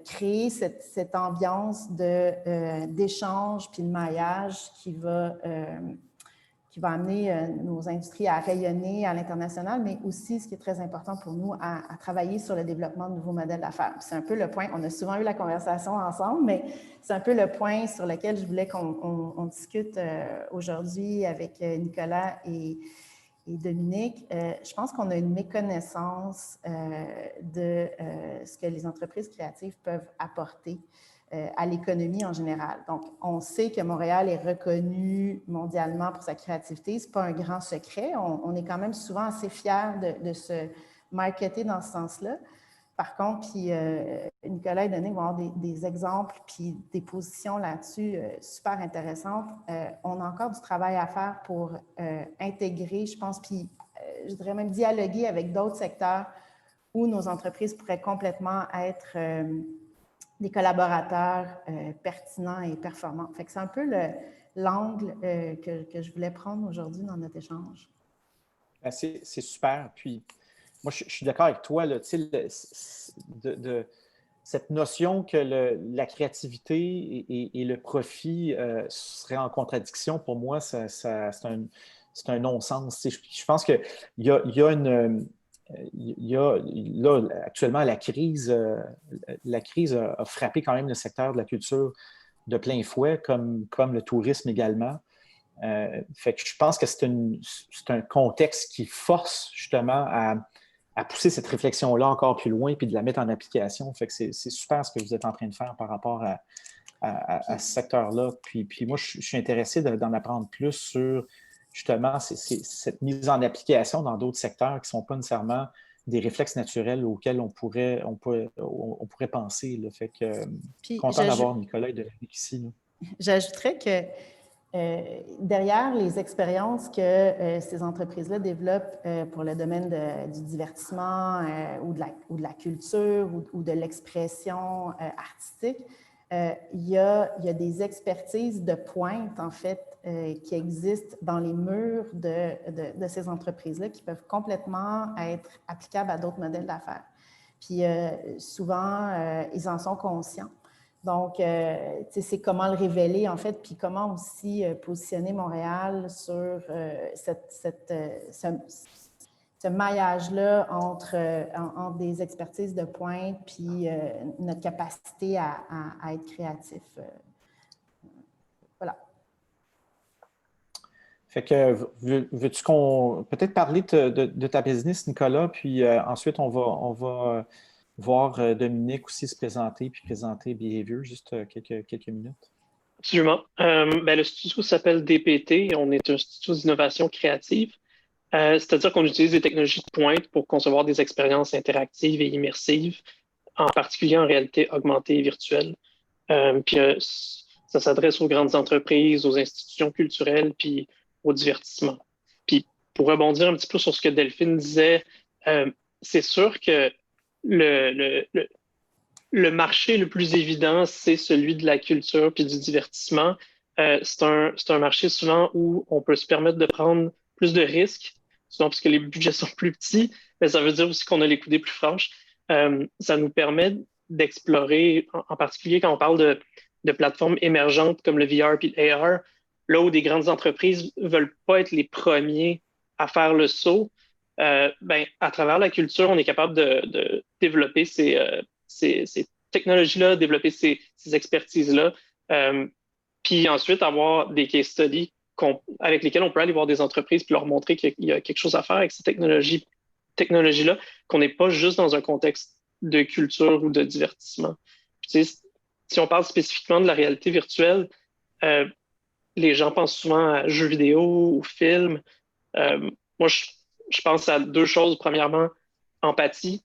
créer cette ambiance d'échange puis de maillage qui va amener nos industries à rayonner à l'international, mais aussi, ce qui est très important pour nous, à travailler sur le développement de nouveaux modèles d'affaires. C'est un peu le point, on a souvent eu la conversation ensemble, mais c'est un peu le point sur lequel je voulais qu'on discute aujourd'hui avec Nicolas et Dominique. Je pense qu'on a une méconnaissance de ce que les entreprises créatives peuvent apporter à l'économie en général. Donc, on sait que Montréal est reconnu mondialement pour sa créativité. Ce n'est pas un grand secret. On est quand même souvent assez fiers de se marketer dans ce sens-là. Par contre, puis Nicolas et Dominique vont avoir des exemples puis des positions là-dessus super intéressantes. On a encore du travail à faire pour intégrer, je pense, puis je dirais même dialoguer avec d'autres secteurs où nos entreprises pourraient complètement être des collaborateurs pertinents et performants. Fait que c'est un peu l'angle que je voulais prendre aujourd'hui dans notre échange. C'est super. Puis, moi, je suis d'accord avec toi, là, cette notion que la créativité et le profit seraient en contradiction, pour moi, c'est un non-sens. Je pense qu'il y a là, actuellement, la crise a frappé quand même le secteur de la culture de plein fouet, comme le tourisme également. Fait que je pense que c'est un contexte qui force justement à pousser cette réflexion-là encore plus loin puis de la mettre en application. Fait que c'est super ce que vous êtes en train de faire par rapport à ce secteur-là. Puis moi, je suis intéressé d'en apprendre plus sur justement cette mise en application dans d'autres secteurs qui ne sont pas nécessairement des réflexes naturels auxquels on pourrait penser. Là. Fait que content d'avoir Nicolas et Dominique ici. J'ajouterais que derrière les expériences que ces entreprises-là développent pour le domaine du divertissement ou de la culture ou de l'expression artistique, il y a des expertises de pointe, en fait, qui existent dans les murs de ces entreprises-là qui peuvent complètement être applicables à d'autres modèles d'affaires. Puis souvent, ils en sont conscients. Donc, c'est comment le révéler, en fait, puis comment aussi positionner Montréal sur ce maillage-là entre des expertises de pointe puis notre capacité à être créatif. Voilà. Fait que, veux-tu qu'on peut-être parler de ta business, Nicolas, puis ensuite, on va voir Dominique aussi se présenter, puis présenter Behavior, juste quelques minutes. Absolument. Le studio s'appelle DPT. On est un studio d'innovation créative. C'est-à-dire qu'on utilise des technologies de pointe pour concevoir des expériences interactives et immersives, en particulier en réalité augmentée et virtuelle. Puis ça s'adresse aux grandes entreprises, aux institutions culturelles, puis au divertissement. Puis pour rebondir un petit peu sur ce que Delphine disait, c'est sûr que le marché le plus évident, c'est celui de la culture puis du divertissement. C'est un marché souvent où on peut se permettre de prendre plus de risques, souvent parce que les budgets sont plus petits, mais ça veut dire aussi qu'on a les coudées plus franches. Ça nous permet d'explorer, en particulier quand on parle de plateformes émergentes comme le VR et l'AR, là où des grandes entreprises ne veulent pas être les premiers à faire le saut. À travers la culture, on est capable de développer ces technologies-là, développer ces expertises-là, puis ensuite avoir des case studies avec lesquels on peut aller voir des entreprises puis leur montrer qu'il y a quelque chose à faire avec ces technologies-là, qu'on n'est pas juste dans un contexte de culture ou de divertissement. Puis, si on parle spécifiquement de la réalité virtuelle, les gens pensent souvent à jeux vidéo ou films. Moi, je pense à deux choses. Premièrement, empathie.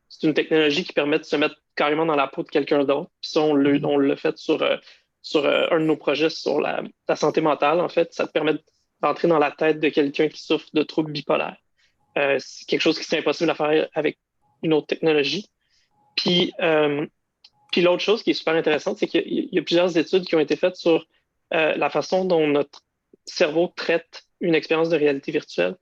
C'est une technologie qui permet de se mettre carrément dans la peau de quelqu'un d'autre. Puis ça, on l'a fait sur un de nos projets sur la santé mentale, en fait. Ça te permet d'entrer dans la tête de quelqu'un qui souffre de troubles bipolaires. C'est quelque chose qui serait impossible à faire avec une autre technologie. Puis l'autre chose qui est super intéressante, c'est qu'il y a plusieurs études qui ont été faites sur la façon dont notre cerveau traite une expérience de réalité virtuelle.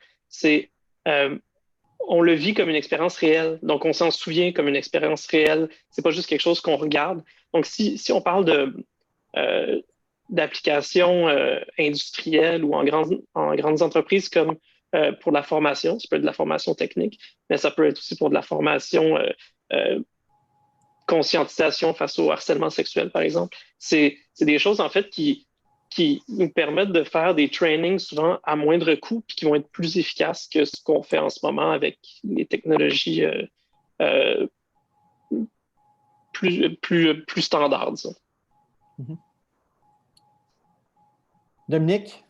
On le vit comme une expérience réelle. Donc, on s'en souvient comme une expérience réelle. C'est pas juste quelque chose qu'on regarde. Donc, si on parle d'applications industrielles ou en grandes entreprises comme pour la formation, ça peut être de la formation technique, mais ça peut être aussi pour de la formation conscientisation face au harcèlement sexuel, par exemple. C'est des choses, en fait, qui nous permettent de faire des trainings souvent à moindre coût puis qui vont être plus efficaces que ce qu'on fait en ce moment avec les technologies plus standards, disons. Mm-hmm. Dominique?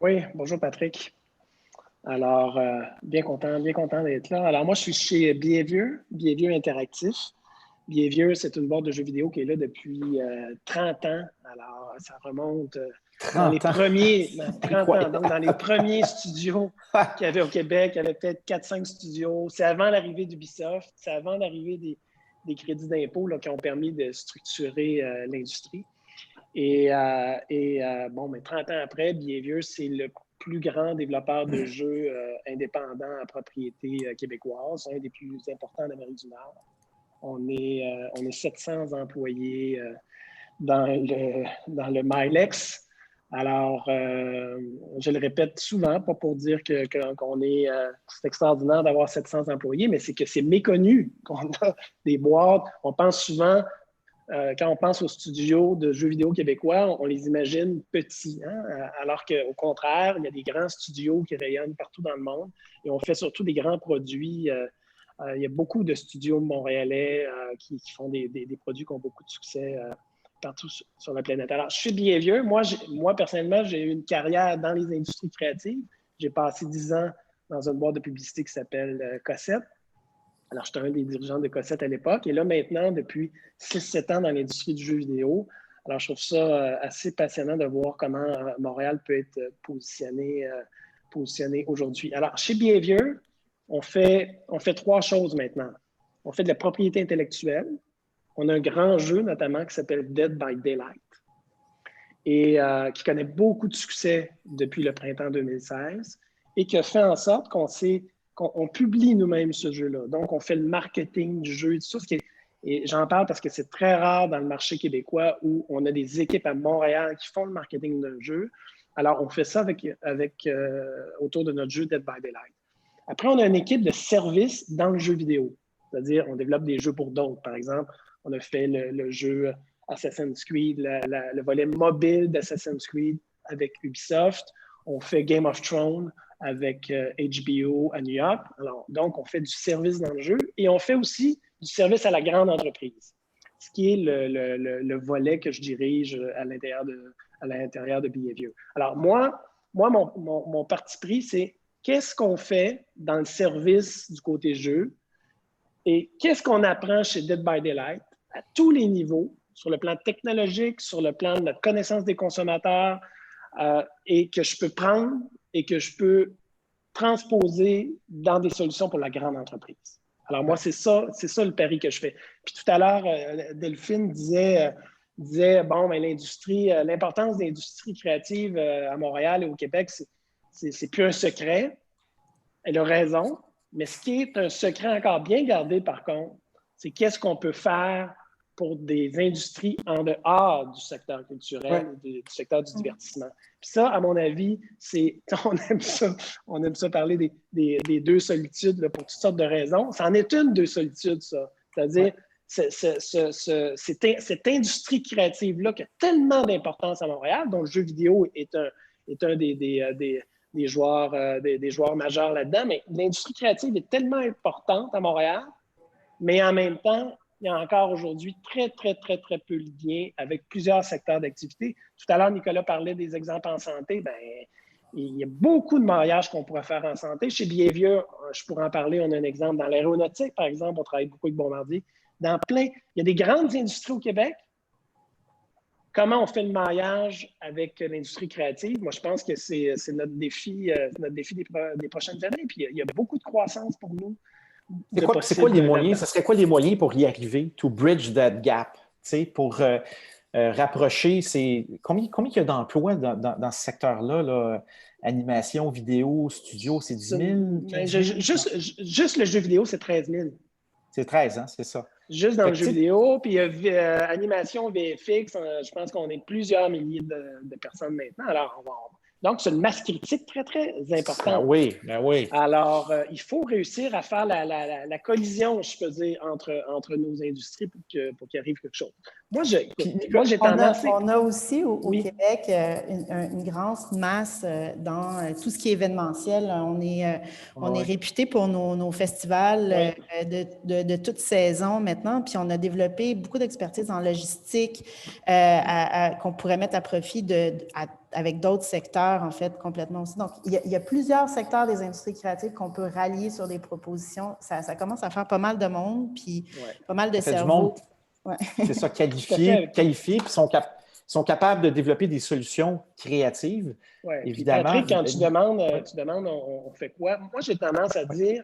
Oui, bonjour Patrick. Alors, bien content d'être là. Alors, moi, je suis chez Behavior Interactif. Behavior, c'est une boîte de jeux vidéo qui est là depuis 30 ans. Alors, ça remonte dans les premiers 30 ans. Donc, dans les premiers studios qu'il y avait au Québec, il y avait peut-être 4-5 studios. C'est avant l'arrivée d'Ubisoft, c'est avant l'arrivée des crédits d'impôt qui ont permis de structurer l'industrie. Et 30 ans après, Behavior, c'est le plus grand développeur de jeux indépendants à propriété québécoise, un des plus importants d'Amérique du Nord. On est 700 employés dans le Milex. Alors, je le répète souvent, pas pour dire qu'on est c'est extraordinaire d'avoir 700 employés, mais c'est que c'est méconnu qu'on a des boîtes. On pense souvent, quand on pense aux studios de jeux vidéo québécois, on les imagine petits, hein? Alors qu'au contraire, il y a des grands studios qui rayonnent partout dans le monde et on fait surtout des grands produits. Il y a beaucoup de studios montréalais qui font des produits qui ont beaucoup de succès partout sur la planète. Alors, je suis Behavior. Moi, personnellement, j'ai eu une carrière dans les industries créatives. J'ai passé 10 ans dans une boîte de publicité qui s'appelle Cossette. Alors, j'étais un des dirigeants de Cossette à l'époque. Et là, maintenant, depuis 6-7 ans dans l'industrie du jeu vidéo. Alors, je trouve ça assez passionnant de voir comment Montréal peut être positionné aujourd'hui. Alors, chez Behavior, on fait 3 choses maintenant. On fait de la propriété intellectuelle. On a un grand jeu, notamment, qui s'appelle Dead by Daylight et qui connaît beaucoup de succès depuis le printemps 2016 et qui a fait en sorte qu'on publie nous-mêmes ce jeu-là. Donc, on fait le marketing du jeu, tout ça. Et j'en parle parce que c'est très rare dans le marché québécois où on a des équipes à Montréal qui font le marketing d'un jeu. Alors, on fait ça autour de notre jeu Dead by Daylight. Après, on a une équipe de service dans le jeu vidéo. C'est-à-dire, on développe des jeux pour d'autres. Par exemple, on a fait le jeu Assassin's Creed, le volet mobile d'Assassin's Creed avec Ubisoft. On fait Game of Thrones avec HBO à New York. Alors, donc, on fait du service dans le jeu et on fait aussi du service à la grande entreprise, ce qui est le volet que je dirige à l'intérieur de Behavior. Alors, moi, moi, mon parti pris, c'est qu'est-ce qu'on fait dans le service du côté jeu et qu'est-ce qu'on apprend chez Dead by Daylight à tous les niveaux, sur le plan technologique, sur le plan de notre connaissance des consommateurs, et que je peux prendre et que je peux transposer dans des solutions pour la grande entreprise. Alors moi, c'est ça le pari que je fais. Puis tout à l'heure, Delphine disait bon, ben, l'importance de l'industrie créative à Montréal et au Québec, c'est plus un secret. Elle a raison. Mais ce qui est un secret encore bien gardé, par contre, c'est qu'est-ce qu'on peut faire pour des industries en dehors du secteur culturel, du secteur du divertissement. Puis ça, à mon avis, on aime ça parler des deux solitudes là, pour toutes sortes de raisons. C'en est une, deux solitudes, ça. C'est-à-dire, cette industrie créative-là qui a tellement d'importance à Montréal, dont le jeu vidéo est un des joueurs majeurs là-dedans, mais l'industrie créative est tellement importante à Montréal, mais en même temps, il y a encore aujourd'hui très, très, très, très peu de liens avec plusieurs secteurs d'activité. Tout à l'heure, Nicolas parlait des exemples en santé. Bien, il y a beaucoup de mariages qu'on pourrait faire en santé. Chez Bienvieux, je pourrais en parler, on a un exemple. Dans l'aéronautique, par exemple, on travaille beaucoup avec Bombardier. Il y a des grandes industries au Québec. Comment on fait le mariage avec l'industrie créative? Moi, je pense que c'est notre défi des prochaines années. Puis il y a beaucoup de croissance pour nous. C'est quoi les moyens? Ça serait quoi les moyens pour y arriver, to bridge that gap, pour rapprocher combien il y a d'emplois dans ce secteur-là, là? Animation, vidéo, studio, c'est 10 000? 15 000? Juste le jeu vidéo, c'est 13 000. C'est 13, hein, c'est ça. Juste dans le jeu vidéo, puis animation, VFX, je pense qu'on est plusieurs milliers de personnes maintenant. Alors, donc, c'est une masse critique très, très importante. Ben oui. Alors, il faut réussir à faire la collision, je peux dire, entre nos industries pour qu'il arrive quelque chose. Moi, j'ai tendance... On a aussi au Québec une grande masse dans tout ce qui est événementiel. On est réputé pour nos festivals de toute saison maintenant, puis on a développé beaucoup d'expertise en logistique qu'on pourrait mettre à profit avec d'autres secteurs, en fait, complètement aussi. Donc, il y a plusieurs secteurs des industries créatives qu'on peut rallier sur des propositions. Ça commence à faire pas mal de monde, puis pas mal de cerveaux. C'est ça, qualifiés, puis sont capables de développer des solutions créatives, évidemment. Patrick, quand tu demandes on fait quoi? Moi, j'ai tendance à dire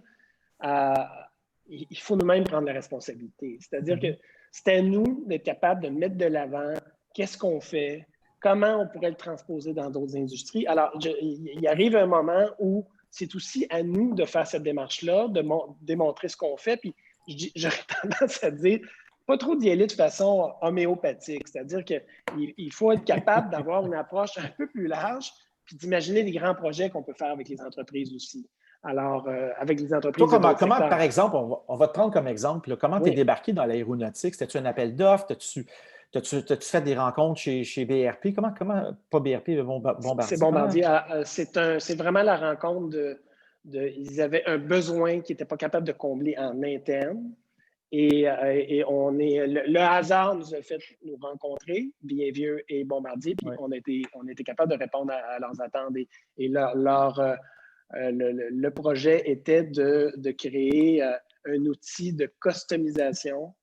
il faut nous-mêmes prendre la responsabilité. C'est-à-dire que c'est à nous d'être capables de mettre de l'avant qu'est-ce qu'on fait, comment on pourrait le transposer dans d'autres industries. Alors, il arrive un moment où c'est aussi à nous de faire cette démarche-là, de démontrer ce qu'on fait. Puis, j'aurais tendance à dire, pas trop d'y aller de façon homéopathique. C'est-à-dire qu'il faut être capable d'avoir une approche un peu plus large, puis d'imaginer les grands projets qu'on peut faire avec les entreprises aussi. Alors, avec les entreprises... Toi, comment par exemple, on va te prendre comme exemple, là, comment tu es débarqué dans l'aéronautique? C'était-tu un appel d'offres? T'as-tu fait des rencontres chez BRP? Comment pas BRP, mais Bombardier? C'est Bombardier. C'est vraiment la rencontre ils avaient un besoin qu'ils n'étaient pas capables de combler en interne. Et le hasard nous a fait nous rencontrer, Bienvieux et Bombardier, puis on était capable de répondre à leurs attentes. Et le projet était de créer un outil de customisation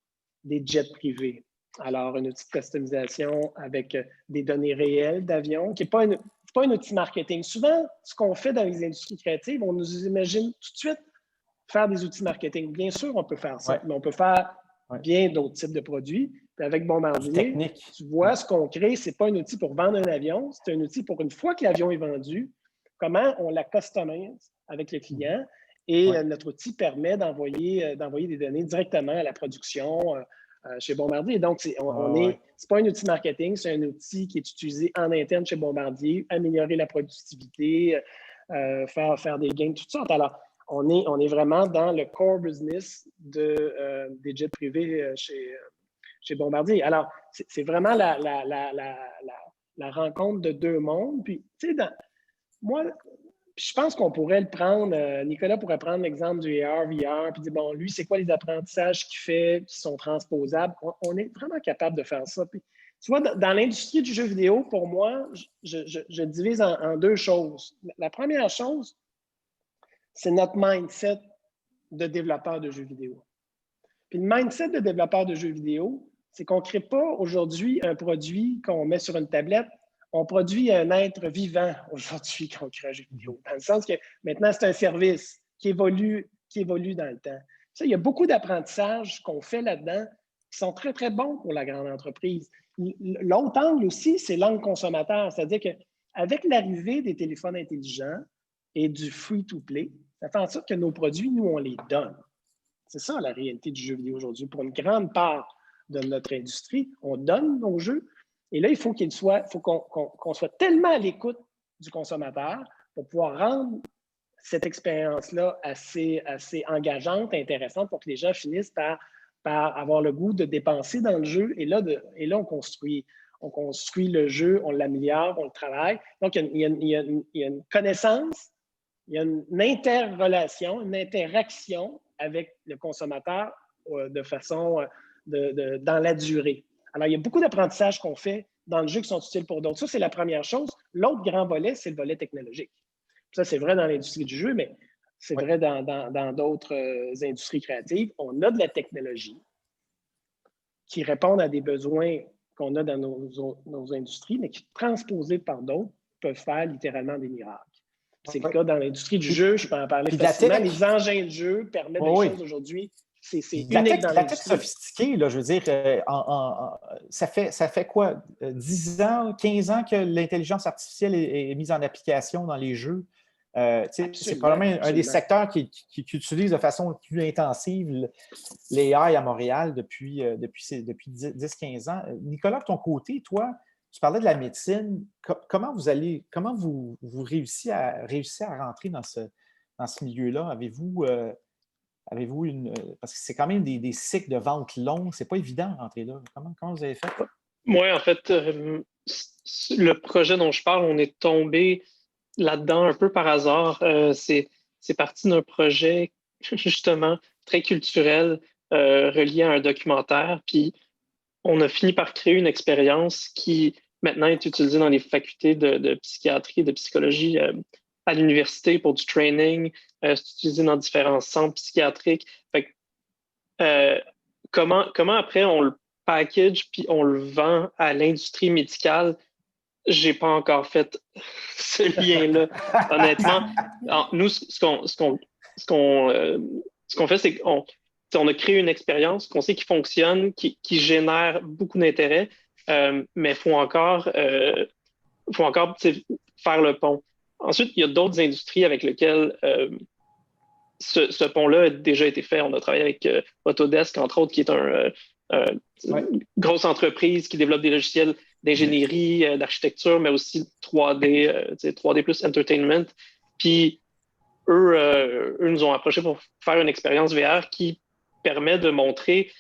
des jets privés. Alors, un outil de customisation avec des données réelles d'avions, qui n'est pas un outil marketing. Souvent, ce qu'on fait dans les industries créatives, on nous imagine tout de suite faire des outils marketing. Bien sûr, on peut faire ça, mais on peut faire bien d'autres types de produits. Puis avec Bombardier, tu vois, ce qu'on crée, ce n'est pas un outil pour vendre un avion, c'est un outil pour une fois que l'avion est vendu, comment on la customise avec le client. Et notre outil permet d'envoyer des données directement à la production chez Bombardier. Donc, c'est pas un outil marketing, c'est un outil qui est utilisé en interne chez Bombardier, améliorer la productivité, faire des gains, toutes sortes. Alors, on est vraiment dans le core business des jets privés chez Bombardier. Alors, c'est vraiment la rencontre de deux mondes. Puis, tu sais, moi, je pense qu'on pourrait le prendre, Nicolas pourrait prendre l'exemple du AR, VR, puis dire, bon, lui, c'est quoi les apprentissages qu'il fait qui sont transposables? On est vraiment capable de faire ça. Puis, Tu vois, dans l'industrie du jeu vidéo, pour moi, je divise en deux choses. La première chose, c'est notre mindset de développeur de jeux vidéo. Puis le mindset de développeur de jeux vidéo, c'est qu'on ne crée pas aujourd'hui un produit qu'on met sur une tablette. On produit un être vivant aujourd'hui quand on crée un jeu vidéo. Dans le sens que maintenant, c'est un service qui évolue dans le temps. Ça, il y a beaucoup d'apprentissages qu'on fait là-dedans qui sont très, très bons pour la grande entreprise. L'autre angle aussi, c'est l'angle consommateur. C'est-à-dire qu'avec l'arrivée des téléphones intelligents et du free-to-play, ça fait en sorte que nos produits, nous, on les donne. C'est ça la réalité du jeu vidéo aujourd'hui. Pour une grande part de notre industrie, on donne nos jeux. Et là, il faut qu'on soit tellement à l'écoute du consommateur pour pouvoir rendre cette expérience-là assez engageante, intéressante, pour que les gens finissent par avoir le goût de dépenser dans le jeu. Et là, on construit le jeu, on l'améliore, on le travaille. Donc, il y a une connaissance, il y a une interrelation, une interaction avec le consommateur de façon dans la durée. Alors, il y a beaucoup d'apprentissages qu'on fait dans le jeu qui sont utiles pour d'autres. Ça, c'est la première chose. L'autre grand volet, c'est le volet technologique. Ça, c'est vrai dans l'industrie du jeu, mais c'est vrai dans d'autres industries créatives. On a de la technologie qui répond à des besoins qu'on a dans nos industries, mais qui, transposées par d'autres, peuvent faire littéralement des miracles. C'est le cas dans l'industrie du jeu, je peux en parler facilement. Les engins de jeu permettent des choses aujourd'hui. C'est unique dans l'industrie. La tech sophistiquée, là, je veux dire, ça fait quoi? 10 ans, 15 ans que l'intelligence artificielle est mise en application dans les jeux. C'est probablement un des secteurs qui utilise de façon plus intensive l'AI à Montréal depuis 10-15 ans. Nicolas, de ton côté, toi, tu parlais de la médecine. Comment vous réussissez à rentrer dans ce milieu-là? Avez-vous parce que c'est quand même des cycles de vente longs, c'est pas évident de rentrer là. Comment vous avez fait? Oui, en fait, le projet dont je parle, on est tombé là-dedans un peu par hasard. C'est parti d'un projet, justement, très culturel, relié à un documentaire. Puis, on a fini par créer une expérience qui, maintenant, est utilisée dans les facultés de psychiatrie et de psychologie à l'université pour du training. C'est utilisé dans différents centres psychiatriques. Fait que, comment après, on le package puis on le vend à l'industrie médicale? J'ai pas encore fait ce lien-là, honnêtement. Alors, nous, ce qu'on fait, c'est qu'on a créé une expérience qu'on sait qui fonctionne, qui génère beaucoup d'intérêt, mais il faut encore faire le pont. Ensuite, il y a d'autres industries avec lesquelles ce pont-là a déjà été fait. On a travaillé avec Autodesk, entre autres, qui est une grosse entreprise qui développe des logiciels d'ingénierie, d'architecture, mais aussi 3D, 3D plus entertainment. Puis, eux nous ont approchés pour faire une expérience VR qui permet de montrer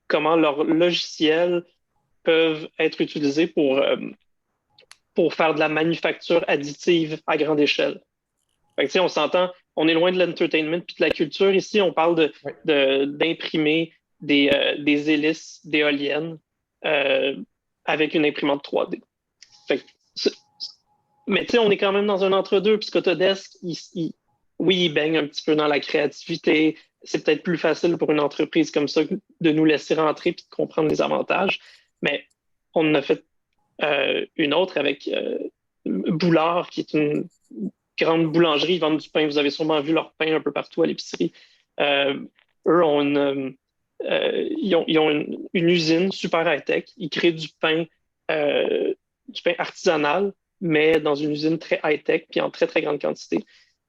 comment leurs logiciels peuvent être utilisés pour faire de la manufacture additive à grande échelle. Fait que, on s'entend, on est loin de l'entertainment puis de la culture. Ici, on parle d'imprimer des hélices d'éoliennes avec une imprimante 3D. Fait que, mais on est quand même dans un entre-deux, puisque Autodesk, il baigne un petit peu dans la créativité. C'est peut-être plus facile pour une entreprise comme ça de nous laisser rentrer et de comprendre les avantages. Mais on en a fait une autre avec Boulard, qui est une grande boulangerie. Ils vendent du pain. Vous avez sûrement vu leur pain un peu partout à l'épicerie. Eux ont ils ont une usine super high-tech. Ils créent du pain artisanal, mais dans une usine très high-tech puis en très, très grande quantité.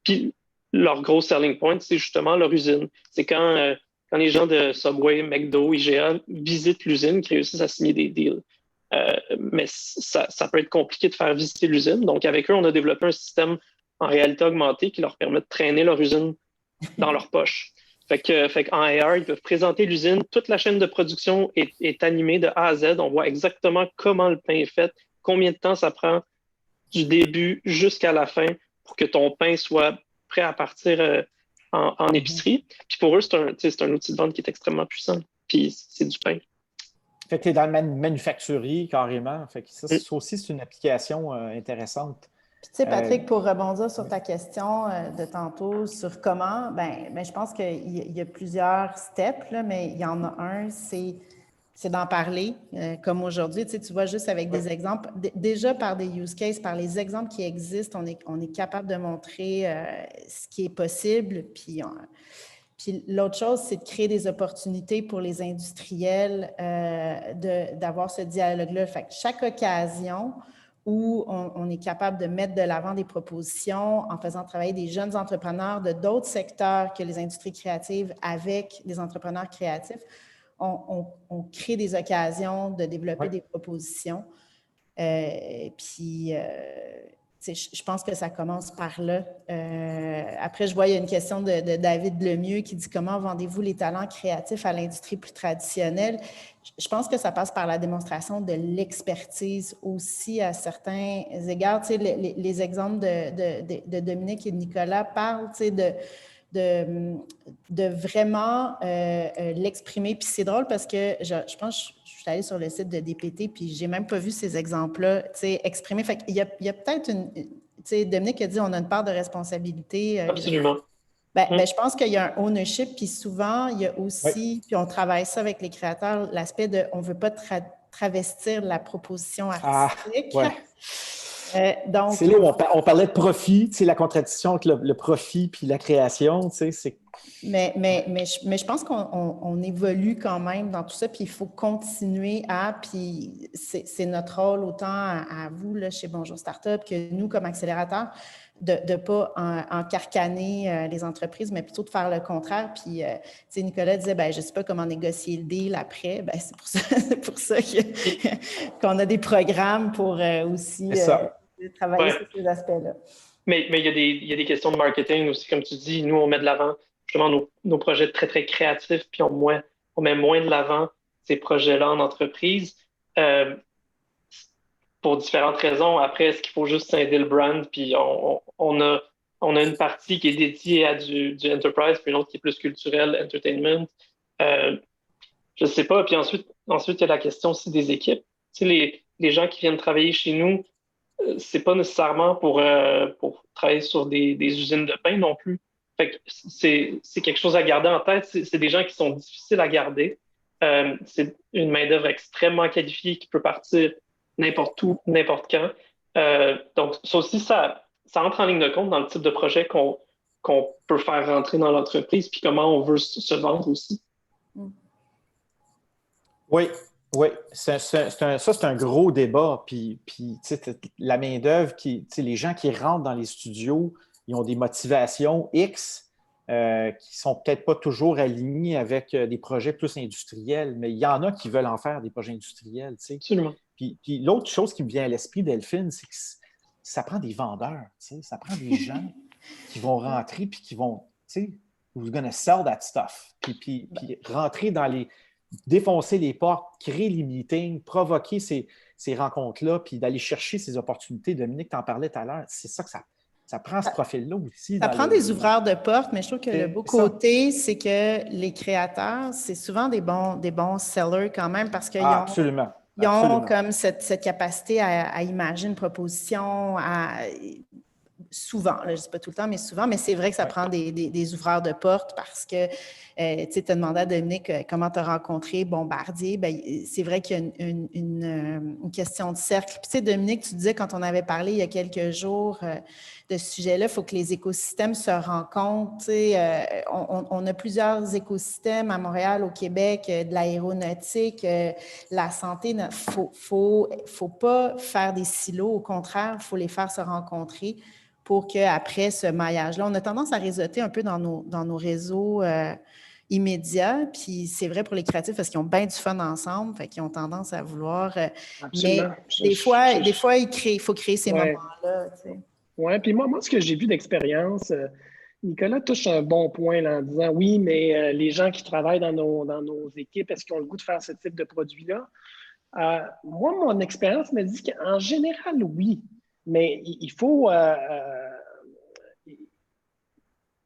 Puis leur gros selling point, c'est justement leur usine. C'est quand les gens de Subway, McDo, IGA visitent l'usine, qu'ils réussissent à signer des deals. Mais ça peut être compliqué de faire visiter l'usine. Donc, avec eux, on a développé un système en réalité augmentée qui leur permet de traîner leur usine dans leur poche. Fait qu'en AR, ils peuvent présenter l'usine. Toute la chaîne de production est animée de A à Z. On voit exactement comment le pain est fait, combien de temps ça prend du début jusqu'à la fin pour que ton pain soit prêt à partir en épicerie. Puis pour eux, c'est un outil de vente qui est extrêmement puissant. Puis c'est du pain. Fait que tu es dans le manufacturier carrément. Fait que ça aussi, c'est une application intéressante. Puis, tu sais, Patrick, pour rebondir sur ta question de tantôt sur comment, je pense qu'il y a plusieurs steps, là, mais il y en a un, c'est d'en parler, comme aujourd'hui. Tu vois, juste avec des exemples, déjà par des use cases, par les exemples qui existent, on est capable de montrer ce qui est possible. Puis l'autre chose, c'est de créer des opportunités pour les industriels d'avoir ce dialogue-là. Fait que chaque occasion où on est capable de mettre de l'avant des propositions en faisant travailler des jeunes entrepreneurs de d'autres secteurs que les industries créatives avec des entrepreneurs créatifs, on crée des occasions de développer des propositions. Je pense que ça commence par là. Après, je vois, il y a une question de David Lemieux qui dit « Comment vendez-vous les talents créatifs à l'industrie plus traditionnelle? » Je pense que ça passe par la démonstration de l'expertise aussi à certains égards. Tu sais, les exemples de Dominique et de Nicolas parlent, tu sais, de vraiment l'exprimer. Puis c'est drôle parce que je pense que je suis allée sur le site de DPT puis j'ai même pas vu ces exemples-là, tu sais, exprimés. Fait qu'il y a peut-être tu sais, Dominique a dit on a une part de responsabilité. Absolument. Je pense qu'il y a un ownership, puis souvent, il y a aussi, puis on travaille ça avec les créateurs, l'aspect de on ne veut pas travestir la proposition artistique. Donc, c'est là où on parlait de profit, tu sais, la contradiction entre le profit puis la création, tu sais, c'est... Mais je pense qu'on évolue quand même dans tout ça, puis il faut continuer puis c'est notre rôle autant à vous, là, chez Bonjour Startup, que nous, comme accélérateur, de ne pas encarcaner les entreprises, mais plutôt de faire le contraire. Puis, tu sais, Nicolas disait, je ne sais pas comment négocier le deal après. C'est pour ça qu'on a des programmes pour aussi travailler sur ces aspects-là. Mais il y a des questions de marketing aussi, comme tu dis. Nous, on met de l'avant justement nos projets très, très créatifs, puis on met moins de l'avant ces projets-là en entreprise. Pour différentes raisons. Après, est-ce qu'il faut juste scinder le brand? Puis on a une partie qui est dédiée à du enterprise, puis une autre qui est plus culturelle, entertainment. Je ne sais pas. Puis ensuite, il y a la question aussi des équipes. Tu sais, les gens qui viennent travailler chez nous, c'est pas nécessairement pour travailler sur des usines de pain non plus. Fait que c'est quelque chose à garder en tête. C'est des gens qui sont difficiles à garder. C'est une main-d'œuvre extrêmement qualifiée qui peut partir n'importe où, n'importe quand. Donc, ça aussi, ça entre en ligne de compte dans le type de projet qu'on peut faire rentrer dans l'entreprise, puis comment on veut se vendre aussi. Oui. Ça, c'est un gros débat. Puis la main-d'œuvre, les gens qui rentrent dans les studios, ils ont des motivations X qui ne sont peut-être pas toujours alignées avec des projets plus industriels, mais il y en a qui veulent en faire des projets industriels. Absolument. Puis l'autre chose qui me vient à l'esprit, Delphine, c'est que ça prend des vendeurs, ça prend des gens qui vont rentrer puis qui vont, who's gonna sell that stuff, puis rentrer défoncer les portes, créer les meetings, provoquer ces rencontres-là, puis d'aller chercher ces opportunités. Dominique t'en parlait tout à l'heure, c'est ça que ça prend ce profil-là aussi. Ça prend des ouvreurs de porte, mais je trouve que le beau côté, c'est que les créateurs, c'est souvent des bons sellers quand même parce qu'ils absolument. Ils ont comme cette capacité à imaginer une proposition, souvent, là, je ne dis pas tout le temps, mais souvent, mais c'est vrai que ça prend des ouvreurs de porte parce que, tu as demandé à Dominique comment tu as rencontré Bombardier. C'est vrai qu'il y a une question de cercle. Puis, Dominique, tu disais quand on avait parlé il y a quelques jours de ce sujet-là, il faut que les écosystèmes se rencontrent. On a plusieurs écosystèmes à Montréal, au Québec, de l'aéronautique, la santé. Il ne faut pas faire des silos. Au contraire, il faut les faire se rencontrer pour qu'après ce maillage-là, on a tendance à réseauter un peu dans nos réseaux immédiats. Puis c'est vrai pour les créatifs parce qu'ils ont bien du fun ensemble, fait qu'ils ont tendance à vouloir... mais des fois, il faut créer ces moments-là. Oui, puis moi, ce que j'ai vu d'expérience, Nicolas touche un bon point là, en disant oui, mais les gens qui travaillent dans nos équipes, est-ce qu'ils ont le goût de faire ce type de produit-là? Moi, mon expérience me dit qu'en général, oui. Mais il faut...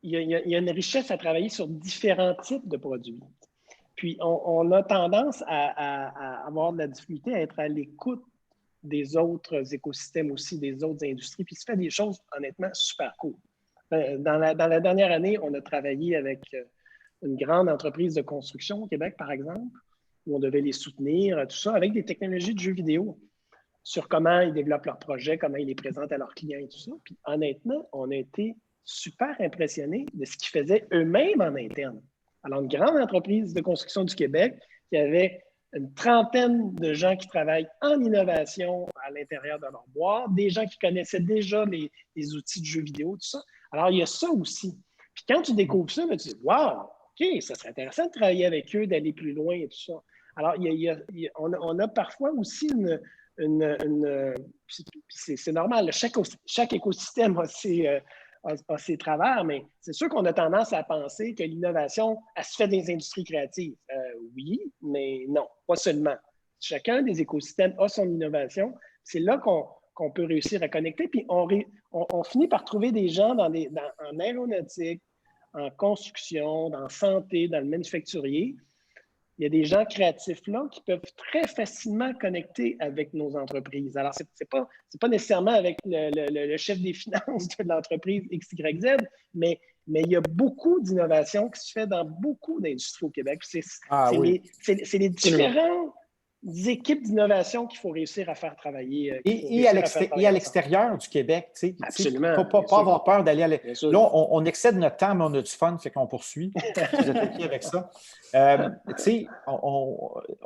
il y a une richesse à travailler sur différents types de produits. Puis, on a tendance à avoir de la difficulté à être à l'écoute des autres écosystèmes aussi, des autres industries. Puis, il se fait des choses, honnêtement, super cool. Dans la dernière année, on a travaillé avec une grande entreprise de construction au Québec, par exemple, où on devait les soutenir, tout ça, avec des technologies de jeux vidéo sur comment ils développent leurs projets, comment ils les présentent à leurs clients et tout ça. Puis, honnêtement, on a été super impressionnés de ce qu'ils faisaient eux-mêmes en interne. Alors, une grande entreprise de construction du Québec qui avait une trentaine de gens qui travaillent en innovation à l'intérieur de leur boîte, des gens qui connaissaient déjà les outils de jeux vidéo, tout ça. Alors, il y a ça aussi. Puis quand tu découvres ça, tu dis « Wow, OK, ça serait intéressant de travailler avec eux, d'aller plus loin et tout ça. » Alors, on a parfois aussi c'est normal, chaque écosystème a ses travers, mais c'est sûr qu'on a tendance à penser que l'innovation, elle se fait des industries créatives. Oui, mais non, pas seulement. Chacun des écosystèmes a son innovation. C'est là qu'on peut réussir à connecter. Puis on finit par trouver des gens en aéronautique, en construction, dans santé, dans le manufacturier. Il y a des gens créatifs là qui peuvent très facilement connecter avec nos entreprises. Alors, ce n'est pas nécessairement avec le chef des finances de l'entreprise XYZ, mais il y a beaucoup d'innovation qui se fait dans beaucoup d'industries au Québec. C'est les différentes équipes d'innovation qu'il faut réussir à faire travailler. Et à l'extérieur du Québec. Absolument. Il ne faut pas avoir peur d'aller à l'extérieur. Là, on excède notre temps, mais on a du fun, fait qu'on poursuit. Vous êtes OK avec ça?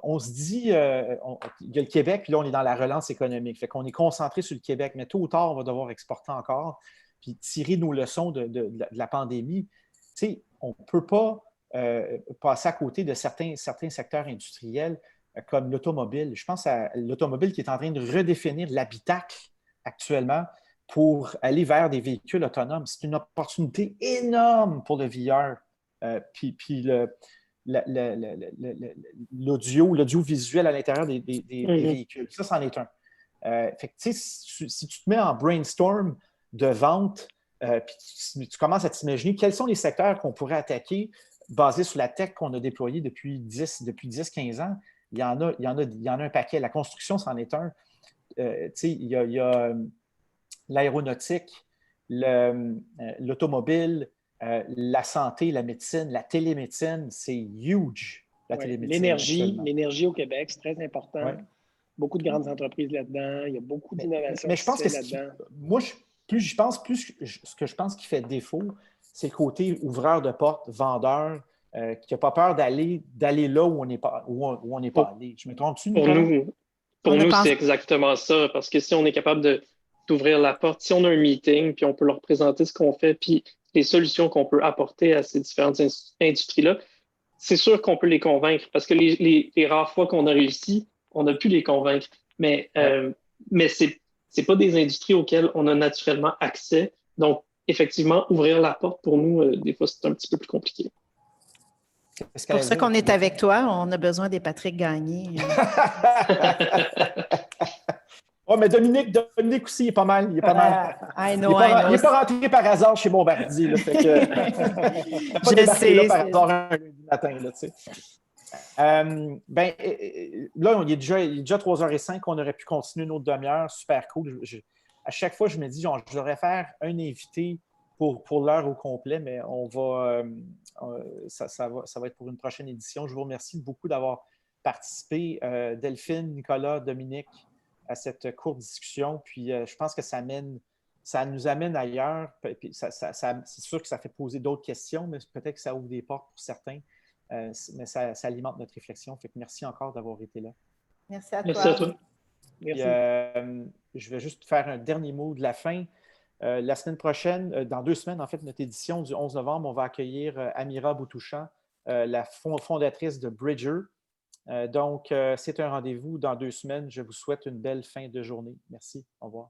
On se dit, il y a le Québec, puis là, on est dans la relance économique. Fait qu'on est concentré sur le Québec, mais tôt ou tard, on va devoir exporter encore, puis tirer nos leçons de la pandémie. On ne peut pas passer à côté de certains secteurs industriels comme l'automobile. Je pense à l'automobile qui est en train de redéfinir l'habitacle actuellement pour aller vers des véhicules autonomes. C'est une opportunité énorme pour le VR. Puis l'audiovisuel à l'intérieur des véhicules. Ça, c'en est un. Fait que, si tu te mets en brainstorm de vente, puis tu commences à t'imaginer quels sont les secteurs qu'on pourrait attaquer basés sur la tech qu'on a déployée depuis 10-15 ans, il y en a un paquet. La construction, c'en est un. Il y a l'aéronautique, l'automobile, la santé, la médecine, la télémédecine, c'est huge. L'énergie au Québec, c'est très important. Ouais. Beaucoup de grandes entreprises là-dedans. Il y a beaucoup d'innovations. Mais je pense que ce que je pense qui fait défaut, c'est le côté ouvreur de porte, vendeur, qui n'a pas peur d'aller là où on n'est pas allé. Je me trompe-tu, Nicolas? Pour nous, c'est exactement ça. Parce que si on est capable d'ouvrir la porte, si on a un meeting, puis on peut leur présenter ce qu'on fait, puis les solutions qu'on peut apporter à ces différentes industries-là, c'est sûr qu'on peut les convaincre. Parce que les rares fois qu'on a réussi, on a pu les convaincre. Mais c'est pas des industries auxquelles on a naturellement accès. Donc, effectivement, ouvrir la porte, pour nous, des fois, c'est un petit peu plus compliqué. C'est pour ça qu'on est avec toi. On a besoin des Patrick Gagné. Oh, mais Dominique aussi, il est pas mal. Il est pas mal. Il n'est pas rentré par hasard chez Bombardier. Là, fait que, je sais. Là, par hasard un lundi matin. Là, là, il est déjà 3h05. On aurait pu continuer une autre demi-heure. Super cool. À chaque fois, je me dis, je devrais faire un invité pour l'heure au complet, mais ça va être pour une prochaine édition. Je vous remercie beaucoup d'avoir participé, Delphine, Nicolas, Dominique, à cette courte discussion. Puis je pense que ça nous amène ailleurs. Puis c'est sûr que ça fait poser d'autres questions, mais peut-être que ça ouvre des portes pour certains. Mais ça alimente notre réflexion. Fait que merci encore d'avoir été là. Merci à toi. Merci à toi. Merci. Je vais juste faire un dernier mot de la fin. La semaine prochaine, dans 2 semaines, en fait, notre édition du 11 novembre, on va accueillir Amira Boutouchan, la fondatrice de Bridger. Donc, c'est un rendez-vous dans 2 semaines. Je vous souhaite une belle fin de journée. Merci. Au revoir.